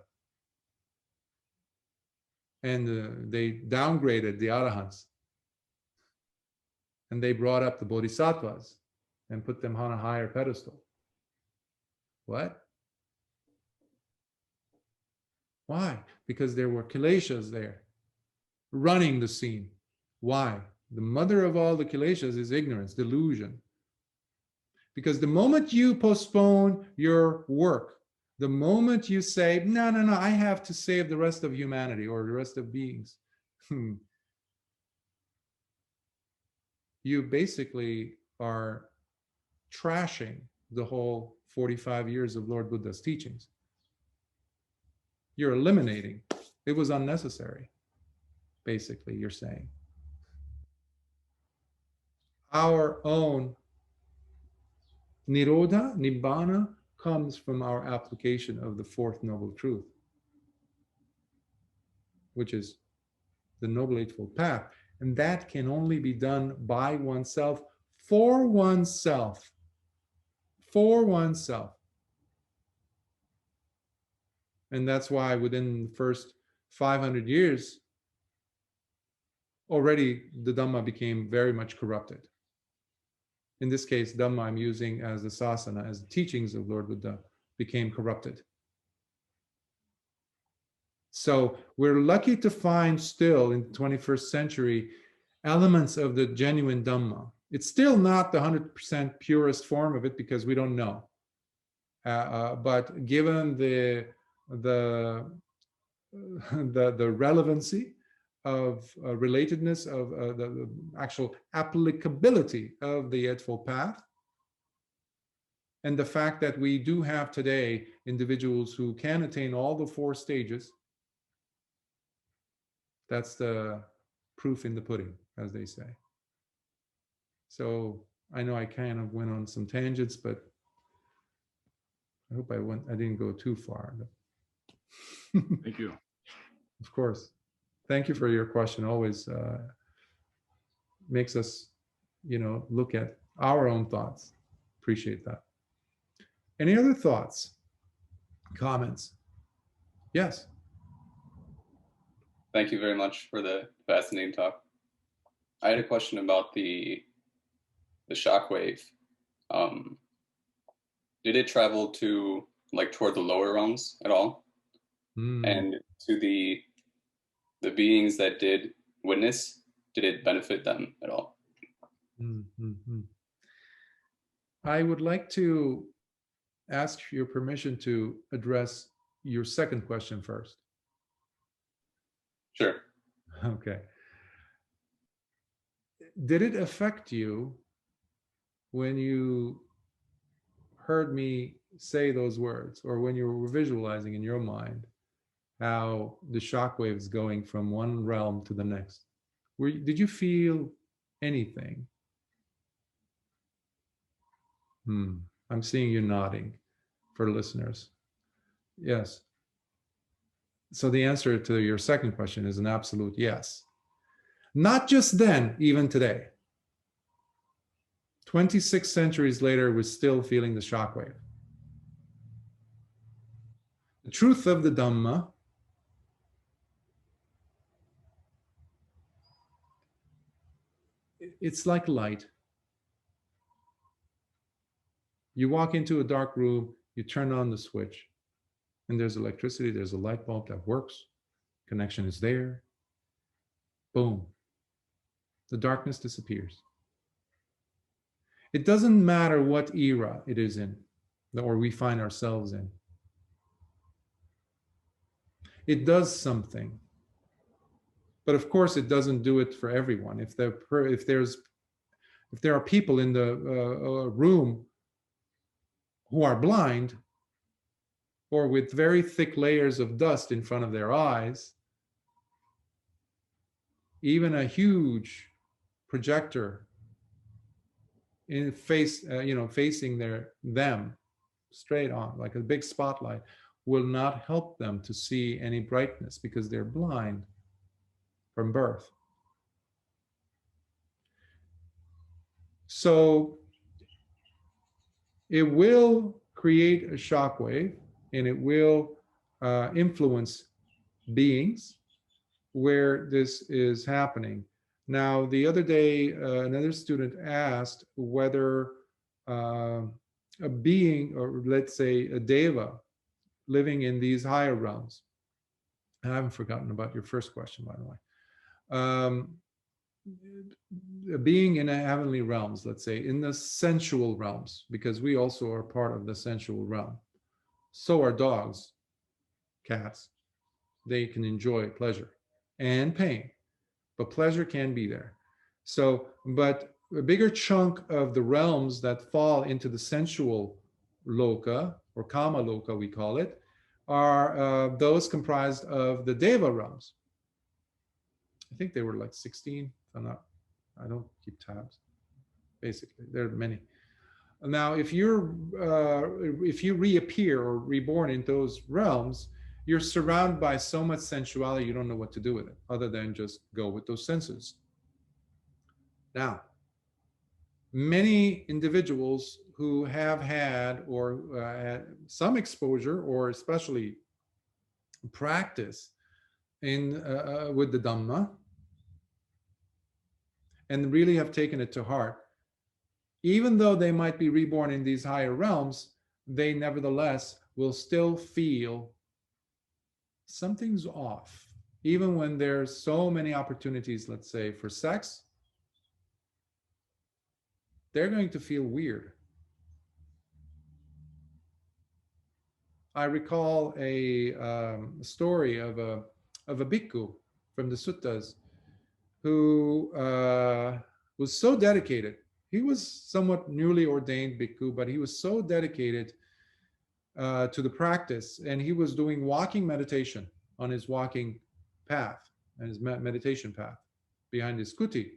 And they downgraded the arahants. And they brought up the bodhisattvas and put them on a higher pedestal. What? Why? Because there were kileshas there, running the scene. Why? The mother of all the kileshas is ignorance, delusion. Because the moment you postpone your work, the moment you say, no, I have to save the rest of humanity or the rest of beings, you basically are trashing the whole 45 years of Lord Buddha's teachings. You're eliminating. It was unnecessary, basically, you're saying. Our own Nirodha, Nibbana, comes from our application of the fourth noble truth, which is the Noble Eightfold Path. And that can only be done by oneself, for oneself, for oneself. And that's why within the first 500 years, already the Dhamma became very much corrupted. In this case, Dhamma I'm using as the sasana, as the teachings of Lord Buddha became corrupted. So we're lucky to find still in the 21st century elements of the genuine Dhamma. It's still not the 100% purest form of it because we don't know. But given the relevancy of relatedness of the actual applicability of the Eightfold Path, and the fact that we do have today individuals who can attain all the four stages, that's the proof in the pudding, as they say. So I know I kind of went on some tangents, but I hope I didn't go too far. Thank you. Of course. Thank you for your question. Always makes us, look at our own thoughts. Appreciate that. Any other thoughts, comments? Yes. Thank you very much for the fascinating talk. I had a question about the shockwave. Did it travel to toward the lower realms at all? And to the beings that did witness, did it benefit them at all? I would like to ask your permission to address your second question first. Sure. Okay. Did it affect you when you heard me say those words, or when you were visualizing in your mind how the shockwave is going from one realm to the next? Did you feel anything? I'm seeing you nodding for listeners. Yes. So the answer to your second question is an absolute yes. Not just then, even today. 26 centuries later, we're still feeling the shockwave. The truth of the Dhamma it's like light. You walk into a dark room, you turn on the switch, and there's electricity, there's a light bulb that works, connection is there, boom. The darkness disappears. It doesn't matter what era it is in, or we find ourselves in. It does something. But of course, it doesn't do it for everyone. If there are people in the room who are blind, or with very thick layers of dust in front of their eyes, even a huge projector facing them straight on, like a big spotlight, will not help them to see any brightness because they're blind from birth. So it will create a shockwave, and it will influence beings where this is happening. Now, the other day, another student asked whether a being, or let's say a deva, living in these higher realms. I haven't forgotten about your first question, by the way. A being in the heavenly realms, let's say, in the sensual realms, because we also are part of the sensual realm. So are dogs, cats. They can enjoy pleasure and pain, but pleasure can be there. So, but a bigger chunk of the realms that fall into the sensual loka, or kama loka we call it, are those comprised of the deva realms. I think they were like 16. I don't keep tabs. Basically, there are many. Now, if you reappear or reborn in those realms, you're surrounded by so much sensuality, you don't know what to do with it, other than just go with those senses. Now, many individuals who have had or had some exposure, or especially practice with the Dhamma, and really have taken it to heart, even though they might be reborn in these higher realms, they nevertheless will still feel something's off. Even when there's so many opportunities, let's say, for sex, they're going to feel weird. I recall a story of a bhikkhu from the suttas who was so dedicated. He was somewhat newly ordained bhikkhu, but he was so dedicated to the practice, and he was doing walking meditation on his walking path and his meditation path behind his kuti.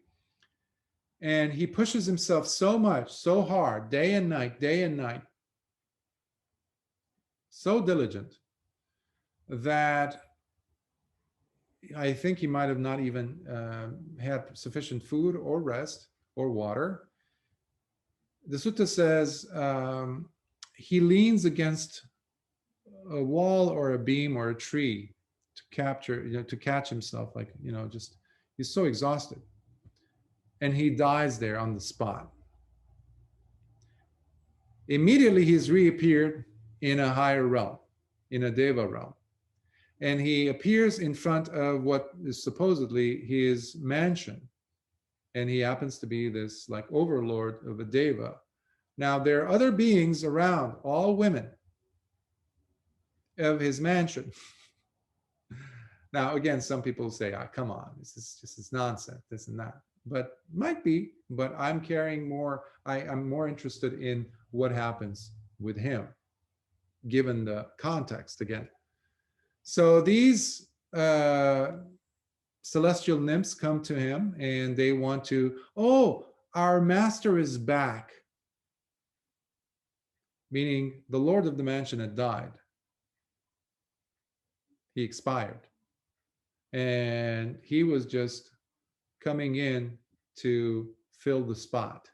And he pushes himself so much, so hard, day and night, so diligent, that I think he might have not even had sufficient food or rest or water. The sutta says he leans against a wall or a beam or a tree to capture, to catch himself, like, just, he's so exhausted. And he dies there on the spot. Immediately he's reappeared in a higher realm, in a deva realm. And he appears in front of what is supposedly his mansion. And he happens to be this like overlord of a deva. Now there are other beings around, all women, of his mansion. Now, again, some people say, come on, this is nonsense, this and that. But might be, but I'm carrying more, I'm more interested in what happens with him, given the context again. So these celestial nymphs come to him and they want to, oh, our master is back. Meaning the lord of the mansion had died. He expired. And he was just coming in to fill the spot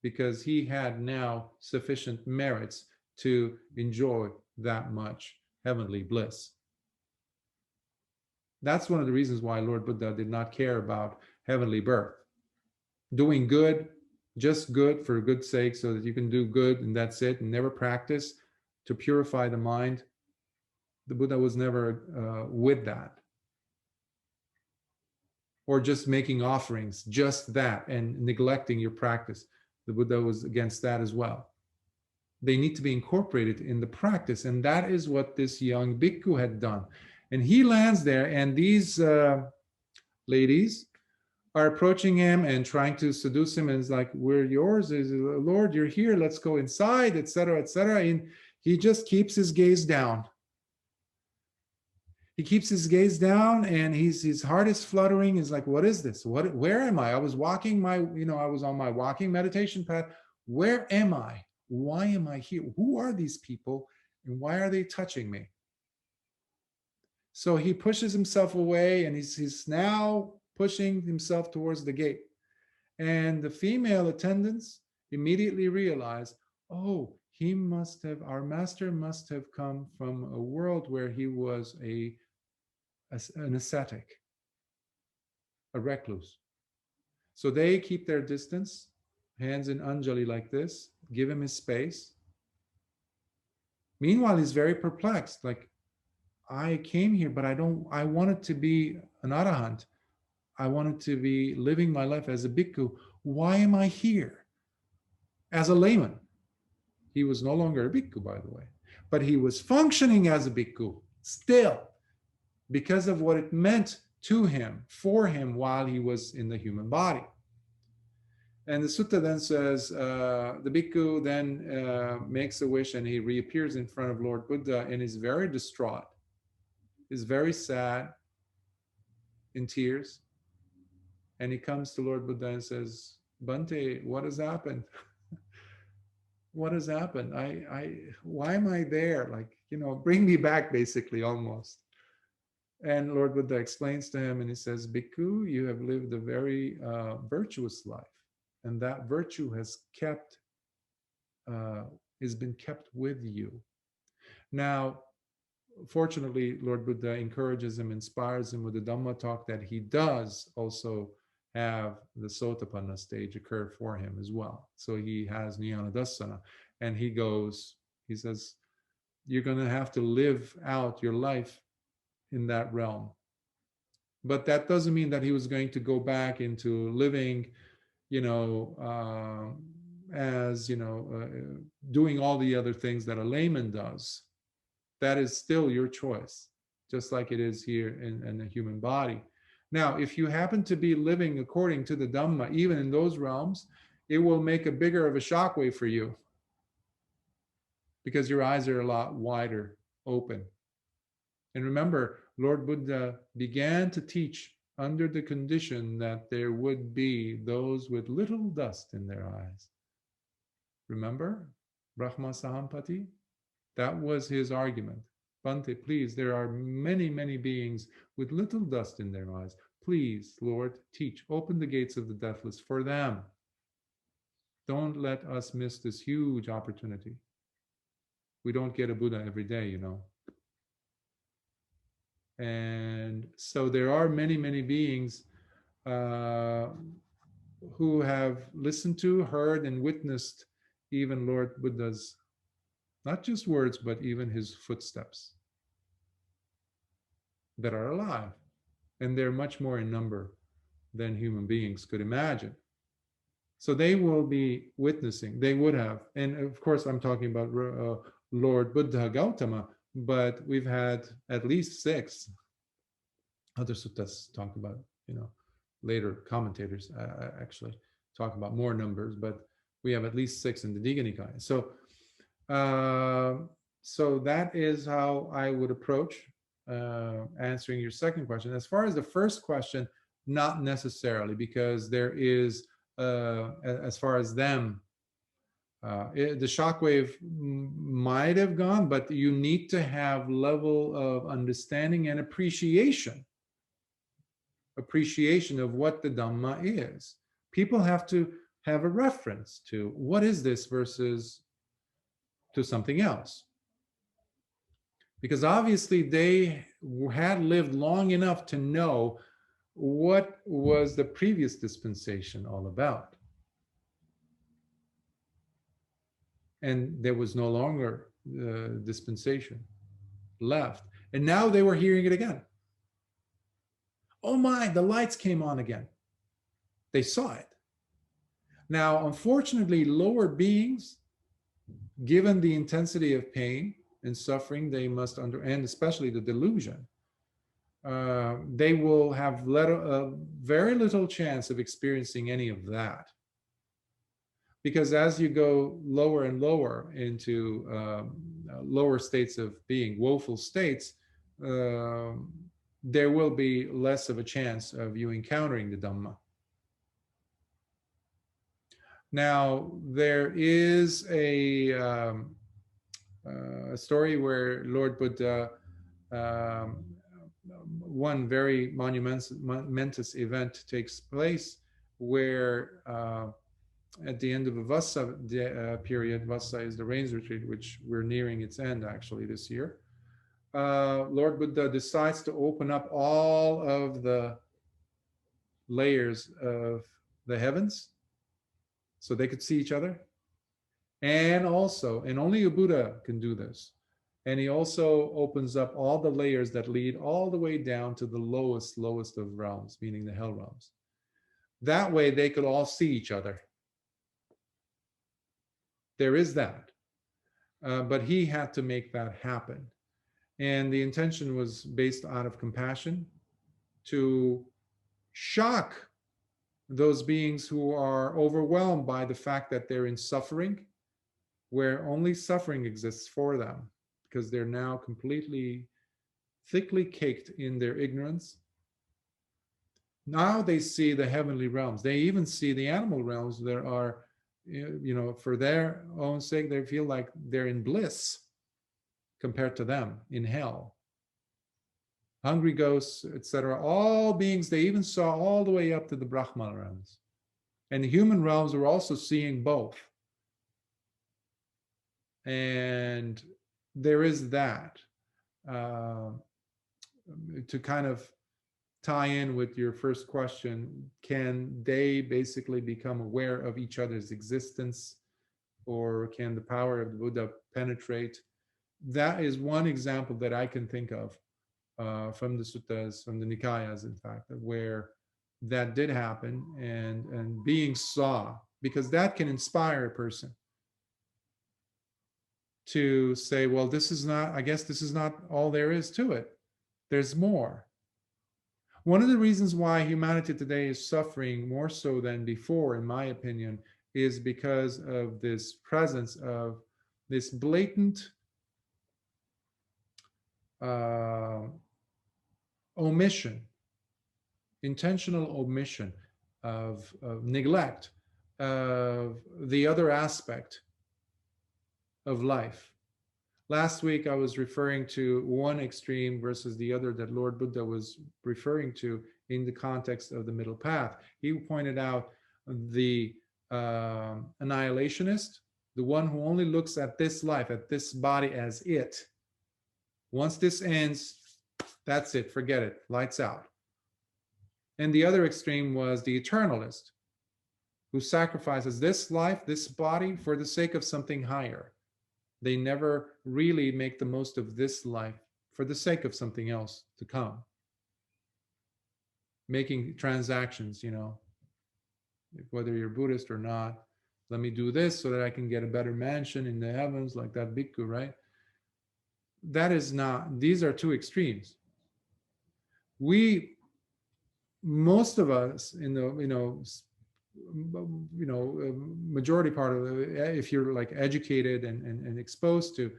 because he had now sufficient merits to enjoy that much heavenly bliss. That's one of the reasons why Lord Buddha did not care about heavenly birth. Doing good, just good for good's sake, so that you can do good and that's it, and never practice to purify the mind. The Buddha was never with that. Or just making offerings, just that, and neglecting your practice. The Buddha was against that as well. They need to be incorporated in the practice, and that is what this young bhikkhu had done. And he lands there, and these ladies are approaching him and trying to seduce him, and it's like, we're yours, Lord, you're here, let's go inside, etc., etc. And he just keeps his gaze down. He keeps his gaze down, and his heart is fluttering. He's like, what is this? Where am I? I was walking I was on my walking meditation path. Where am I? Why am I here? Who are these people? And why are they touching me? So he pushes himself away, and he's now pushing himself towards the gate. And the female attendants immediately realize, oh, our master must have come from a world where he was an ascetic, a recluse. So they keep their distance, hands in anjali like this, give him his space. Meanwhile, he's very perplexed, like, I came here, but I wanted to be an arahant. I wanted to be living my life as a bhikkhu. Why am I here? As a layman. He was no longer a bhikkhu, by the way, but he was functioning as a bhikkhu still, because of what it meant to him, for him, while he was in the human body. And the sutta then says, the bhikkhu then makes a wish, and he reappears in front of Lord Buddha and is very distraught, is very sad, in tears. And he comes to Lord Buddha and says, Bhante, what has happened? What has happened? Why am I there? Like, bring me back, basically, almost. And Lord Buddha explains to him, and he says, Bhikkhu, you have lived a very virtuous life, and that virtue has been kept with you. Now, fortunately, Lord Buddha encourages him, inspires him with the Dhamma talk that he does also have the Sotapanna stage occur for him as well. So he has Jnana Dassana, and he says, you're going to have to live out your life in that realm. But that doesn't mean that he was going to go back into living, as, doing all the other things that a layman does. That is still your choice, just like it is here in the human body. Now, if you happen to be living according to the Dhamma, even in those realms, it will make a bigger of a shockwave for you, because your eyes are a lot wider open. And remember, Lord Buddha began to teach under the condition that there would be those with little dust in their eyes. Remember Brahma Sahampati? That was his argument. Bhante, please, there are many, many beings with little dust in their eyes. Please, Lord, teach, open the gates of the deathless for them. Don't let us miss this huge opportunity. We don't get a Buddha every day, you know. And so there are many, many beings who have listened to, heard, and witnessed even Lord Buddha's, not just words, but even his footsteps, that are alive. And they're much more in number than human beings could imagine. So they will be witnessing, they would have. And of course, I'm talking about Lord Buddha Gautama, but we've had at least 6 other suttas talk about, you know, later commentators actually talk about more numbers, but we have at least 6 in the Digha Nikāya. So that is how I would approach answering your second question. As far as the first question, not necessarily, because there is, as far as them, the shockwave might have gone, but you need to have level of understanding and appreciation of what the Dhamma is. People have to have a reference to what is this versus to something else. Because obviously they had lived long enough to know what was the previous dispensation all about. And there was no longer dispensation left. And now they were hearing it again. Oh my, the lights came on again. They saw it. Now, unfortunately, lower beings, given the intensity of pain and suffering they must and especially the delusion, they will have very little chance of experiencing any of that. Because as you go lower and lower into lower states of being, woeful states, there will be less of a chance of you encountering the Dhamma. Now, there is a story where Lord Buddha, one very momentous event takes place where at the end of a Vassa period, Vassa is the rains retreat, which we're nearing its end actually this year, Lord Buddha decides to open up all of the layers of the heavens so they could see each other. And also, and only a Buddha can do this, and he also opens up all the layers that lead all the way down to the lowest of realms, meaning the hell realms. That way they could all see each other. There is that. But he had to make that happen. And the intention was based out of compassion to shock those beings who are overwhelmed by the fact that they're in suffering, where only suffering exists for them, because they're now completely thickly caked in their ignorance. Now they see the heavenly realms. They even see the animal realms that are, you know, for their own sake, they feel like they're in bliss compared to them in hell. Hungry ghosts, etc. All beings, they even saw all the way up to the Brahma realms. And the human realms were also seeing both. And there is that. To kind of tie in with your first question, can they basically become aware of each other's existence, or can the power of the Buddha penetrate? That is one example that I can think of from the suttas, from the Nikāyas, in fact, where that did happen, and beings saw, because that can inspire a person to say, well, this is not, I guess this is not all there is to it. There's more. One of the reasons why humanity today is suffering more so than before, in my opinion, is because of this presence of this blatant omission intentional omission, of neglect of the other aspect of life. Last week, I was referring to one extreme versus the other that Lord Buddha was referring to in the context of the middle path. He pointed out the annihilationist, the one who only looks at this life, at this body as it. Once this ends, that's it, forget it, lights out. And the other extreme was the eternalist, who sacrifices this life, this body, for the sake of something higher. They never really make the most of this life for the sake of something else to come. Making transactions, whether you're Buddhist or not, let me do this so that I can get a better mansion in the heavens, like that Bhikkhu, right? That is not, these are two extremes. Most of us in the, majority part of it, if you're like educated and exposed to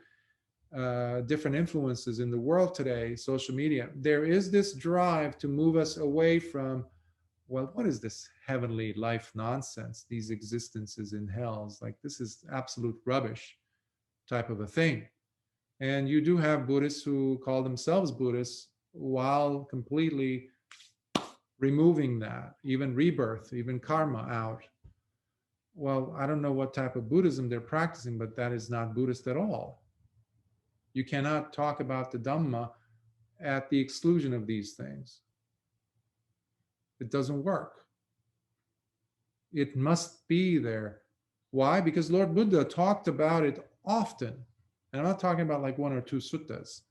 different influences in the world today, social media, there is this drive to move us away from, well, what is this heavenly life nonsense, these existences in hells, like this is absolute rubbish type of a thing. And you do have Buddhists who call themselves Buddhists while completely removing that, even rebirth, even karma out. Well, I don't know what type of Buddhism they're practicing, but that is not Buddhist at all. You cannot talk about the Dhamma at the exclusion of these things. It doesn't work. It must be there. Why? Because Lord Buddha talked about it often. And I'm not talking about like one or two suttas.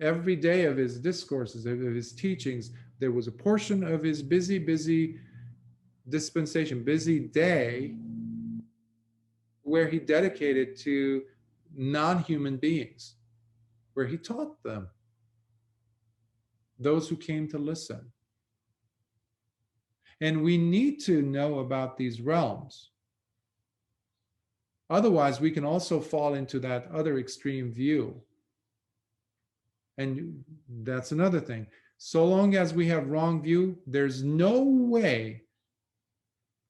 Every day of his discourses, of his teachings, there was a portion of his busy dispensation, busy day, where he dedicated to non-human beings, where he taught them, those who came to listen. And we need to know about these realms. Otherwise, we can also fall into that other extreme view. And that's another thing. So long as we have wrong view, there's no way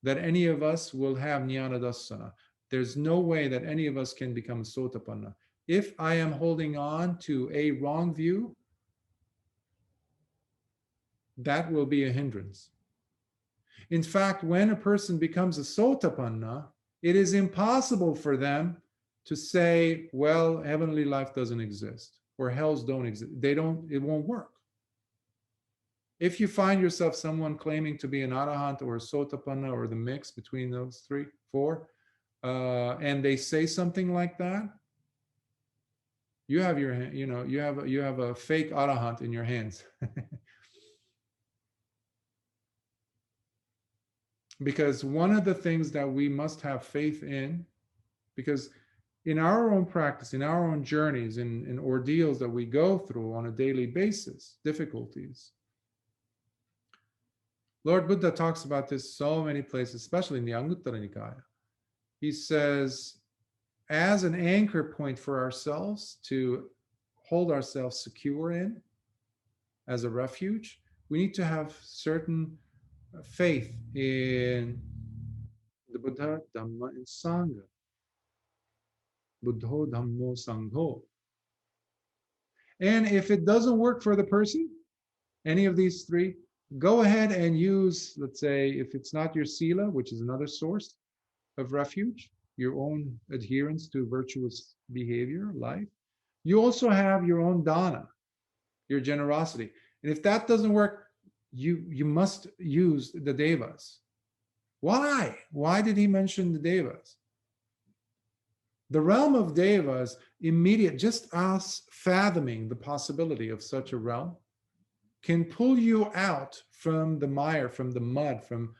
that any of us will have jnana dassana. There's no way that any of us can become sotapanna. If I am holding on to a wrong view, that will be a hindrance. In fact, when a person becomes a sotapanna, it is impossible for them to say, well, heavenly life doesn't exist, or hells don't exist. It won't work. If you find yourself someone claiming to be an arahant or a sotapanna or the mix between those 3, 4, and they say something like that, you have you have a fake arahant in your hands. Because one of the things that we must have faith in, because in our own practice, in our own journeys, in ordeals that we go through on a daily basis, difficulties, Lord Buddha talks about this so many places, especially in the Anguttara Nikāya. He says, as an anchor point for ourselves to hold ourselves secure in, as a refuge, we need to have certain faith in the Buddha, Dhamma, and Sangha. Buddho, Dhammo, Sangho. And if it doesn't work for the person, any of these 3, go ahead and use, let's say, if it's not your sila, which is another source of refuge, your own adherence to virtuous behavior, life. You also have your own dana, your generosity. And if that doesn't work, you must use the devas. Why? Why did he mention the devas? The realm of devas, just us fathoming the possibility of such a realm, can pull you out from the mire, from the mud, from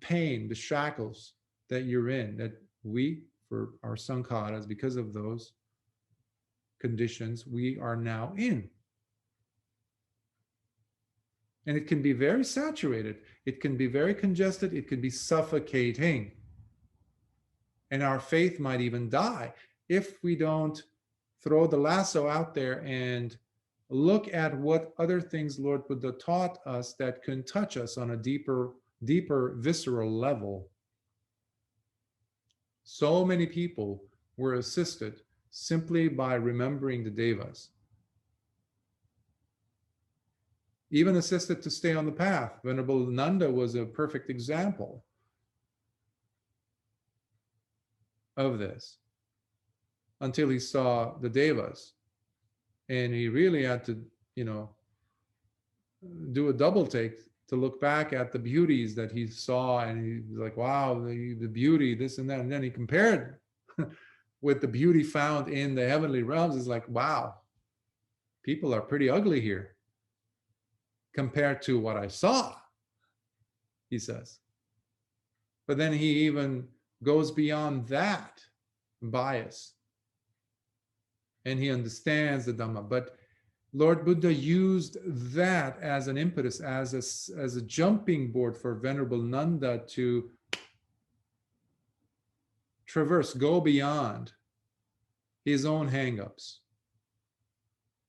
pain, the shackles that you're in, that we, for our sankharas, because of those conditions, we are now in. And it can be very saturated. It can be very congested. It can be suffocating. And our faith might even die if we don't throw the lasso out there and look at what other things Lord Buddha taught us that can touch us on a deeper, visceral level. So many people were assisted simply by remembering the devas. Even assisted to stay on the path. Venerable Nanda was a perfect example of this until he saw the devas. And he really had to, do a double take to look back at the beauties that he saw. And he was like, wow, the beauty, this and that. And then he compared with the beauty found in the heavenly realms. It's like, wow, people are pretty ugly here compared to what I saw, he says. But then he even goes beyond that bias and he understands the Dhamma. But Lord Buddha used that as an impetus, as a jumping board for Venerable Nanda to traverse, go beyond his own hang-ups.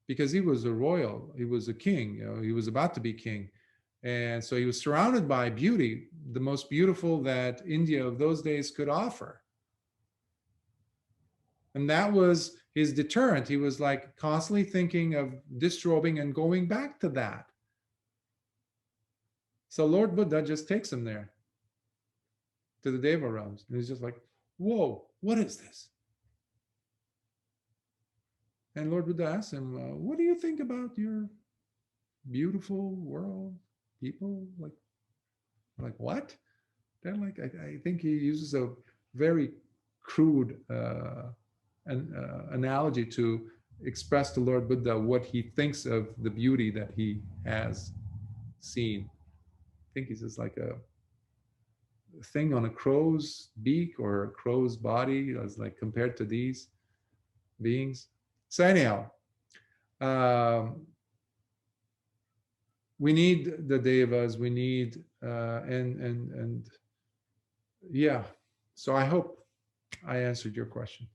Because he was a royal, he was a king, he was about to be king. And so he was surrounded by beauty, the most beautiful that India of those days could offer. And that was his deterrent. He was like constantly thinking of disrobing and going back to that. So Lord Buddha just takes him there to the Deva realms. And he's just like, whoa, what is this? And Lord Buddha asks him, what do you think about your beautiful world, people? Like what? They're like, I think he uses a very crude analogy to express to Lord Buddha what he thinks of the beauty that he has seen. I think he's just like a thing on a crow's beak or a crow's body as like compared to these beings. So anyhow, we need the devas, we need and yeah. So I hope I answered your question.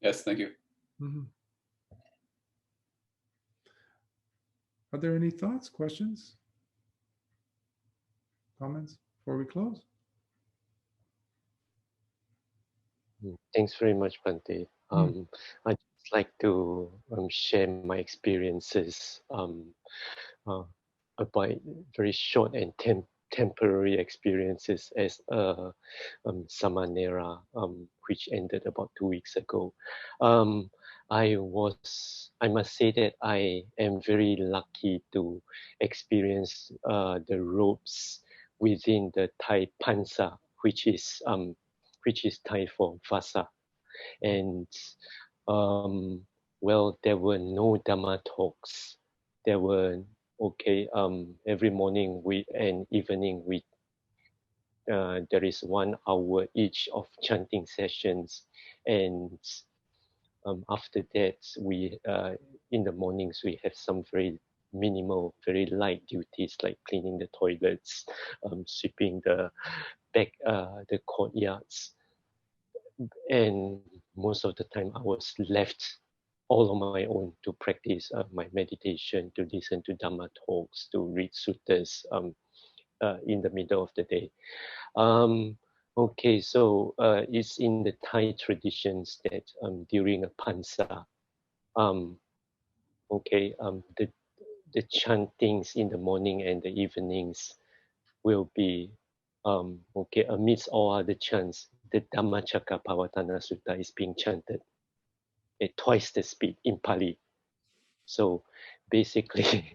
Yes, thank you. Mm-hmm. Are there any thoughts, questions, comments before we close? Thanks very much, Bhante. I'd just like to share my experiences about very short and temporary experiences as a samanera, which ended about 2 weeks ago. I must say that I am very lucky to experience the robes within the Thai Pansa, which is Thai for Vasa. And well, there were no Dhamma talks. There were every morning and evening there is 1 hour each of chanting sessions, and after that we in the mornings we have some very minimal, very light duties like cleaning the toilets, sweeping the courtyards, and most of the time I was left all on my own to practice my meditation, to listen to Dhamma talks, to read suttas in the middle of the day. So it's in the Thai traditions that during a Pansa, the chantings in the morning and the evenings will be amidst all other chants, the Dhammacakkappavattana Sutta is being chanted at twice the speed in Pali. So basically,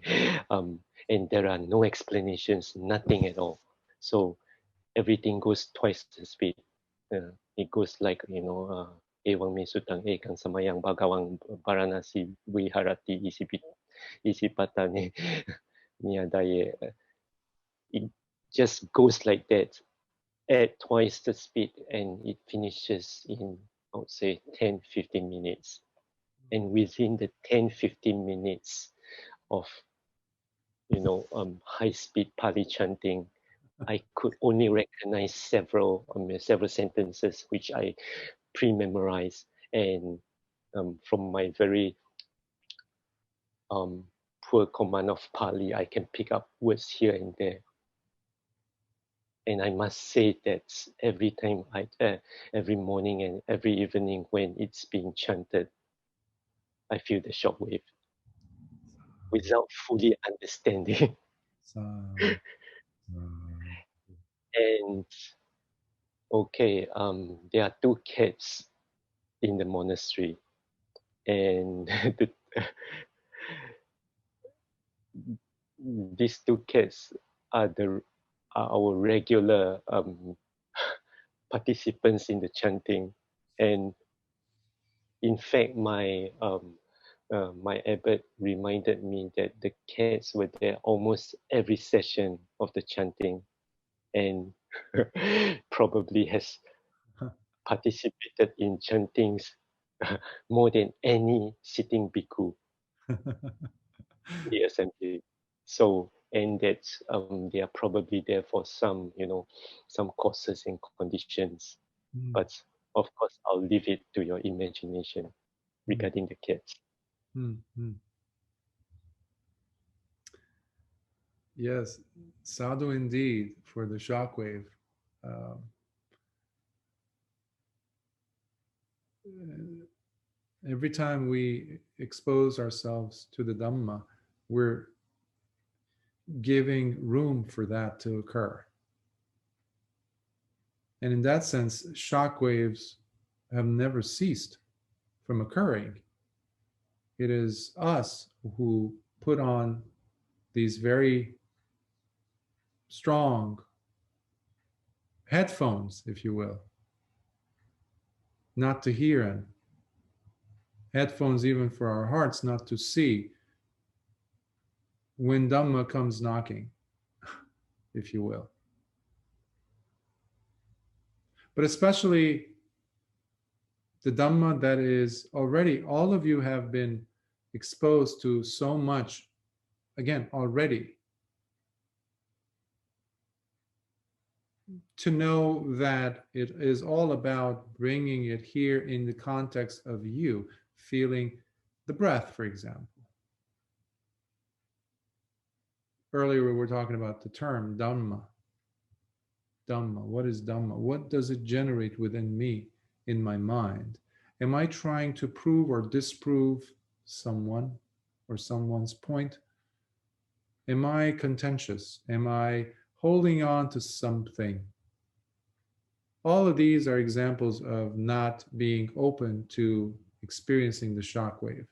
and there are no explanations, nothing at all. So everything goes twice the speed. It goes like, Ewang me sutang ekang samayang bhagawang paranasi viharati isipatane niyadaye. It just goes like that at twice the speed, and it finishes in, I would say, 10-15 minutes. And within the 10-15 minutes of high-speed Pali chanting, I could only recognize several sentences which I pre-memorized, and from my very poor command of Pali, I can pick up words here and there. And I must say that every time, every morning and every evening when it's being chanted, I feel the shockwave without fully understanding. And okay, there are two cats in the monastery, and these two cats are our regular participants in the chanting. And in fact, my abbot reminded me that the cats were there almost every session of the chanting, and probably has participated in chantings more than any sitting bhikkhu in the assembly. So, and that they are probably there for some, some causes and conditions. But of course, I'll leave it to your imagination regarding the cats. Yes, sadhu indeed for the shockwave. Every time we expose ourselves to the Dhamma, we're giving room for that to occur. And in that sense, shockwaves have never ceased from occurring. It is us who put on these very strong headphones, if you will, not to hear, and headphones even for our hearts not to see when Dhamma comes knocking, if you will. But especially the Dhamma that is already, all of you have been exposed to so much, again, already. To know that it is all about bringing it here in the context of you, feeling the breath, for example. Earlier we were talking about the term Dhamma. Dhamma, what is Dhamma? What does it generate within me, in my mind? Am I trying to prove or disprove someone or someone's point? Am I contentious? Am I holding on to something? All of these are examples of not being open to experiencing the shockwave.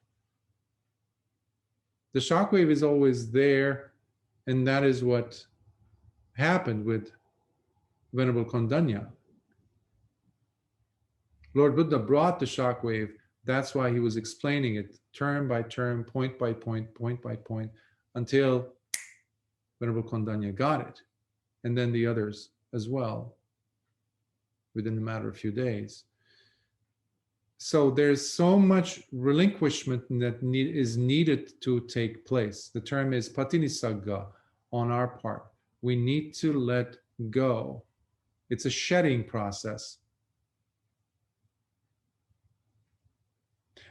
The shockwave is always there, and that is what happened with Venerable Kondanya. Lord Buddha brought the shockwave. That's why he was explaining it term by term, point by point by point, until Venerable Kondanya got it, and then the others as well, within a matter of a few days. So there's so much relinquishment that is needed to take place. The term is patinisagga on our part. We need to let go. It's a shedding process.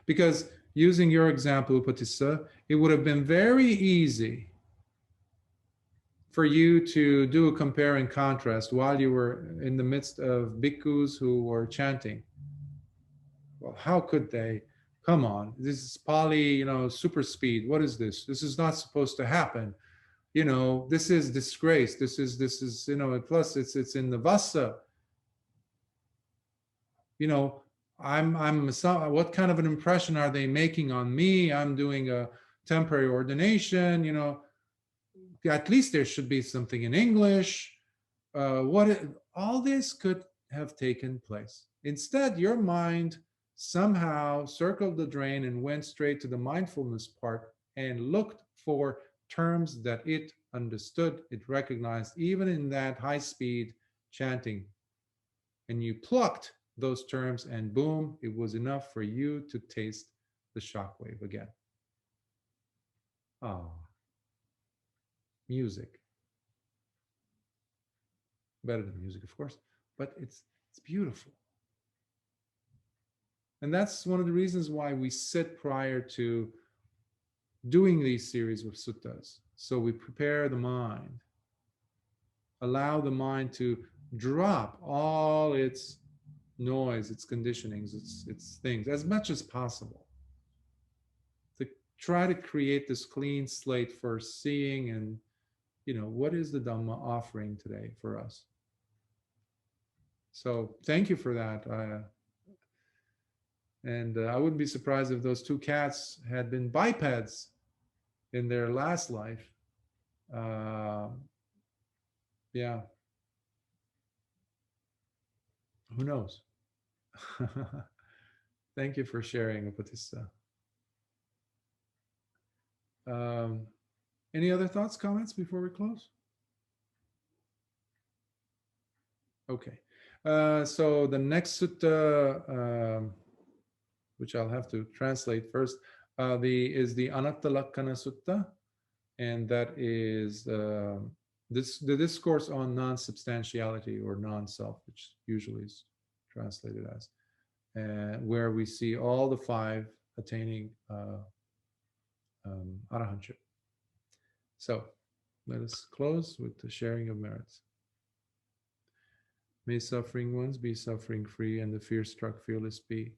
Because using your example, Upatissa, it would have been very easy for you to do a compare and contrast while you were in the midst of bhikkhus who were chanting. Well, how could they? Come on, this is Pali, super speed. What is this? This is not supposed to happen. This is disgrace. This is, plus it's in the Vassa. What kind of an impression are they making on me? I'm doing a temporary ordination, at least there should be something in English. All this could have taken place. Instead, your mind somehow circled the drain and went straight to the mindfulness part and looked for terms that it understood, it recognized, even in that high-speed chanting. And you plucked those terms, and boom, it was enough for you to taste the shockwave again. Oh, music. Better than music, of course, but it's beautiful. And that's one of the reasons why we sit prior to doing these series of suttas. So we prepare the mind, allow the mind to drop all its noise, its conditionings, its things as much as possible. To try to create this clean slate for seeing and, what is the Dhamma offering today for us? So thank you for that. I wouldn't be surprised if those two cats had been bipeds in their last life. Yeah. Who knows? Thank you for sharing, Apatissa. Any other thoughts, comments before we close? Okay. So the next sutta, which I'll have to translate first, is the Untitled Sutta, and that is the discourse on non-substantiality or non-self, which usually is translated as, where we see all the five attaining arahantship. So let us close with the sharing of merits. May suffering ones be suffering free, and the fear-struck fearless be.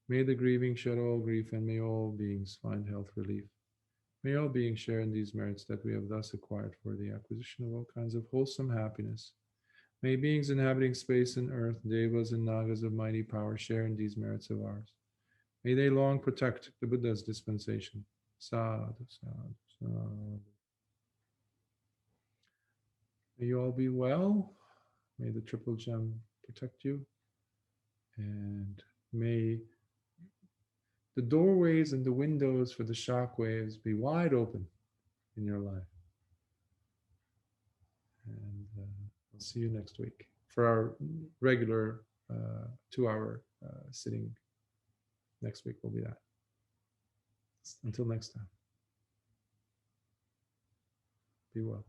May the grieving shed all grief, and may all beings find health relief. May all beings share in these merits that we have thus acquired for the acquisition of all kinds of wholesome happiness. May beings inhabiting space and earth, devas and nagas of mighty power, share in these merits of ours. May they long protect the Buddha's dispensation. Sadhu, sadhu, sadhu. May you all be well. May the triple gem protect you. And may the doorways and the windows for the shock waves be wide open in your life. And I'll see you next week for our regular 2-hour sitting. Next week will be that. Until next time. Be well.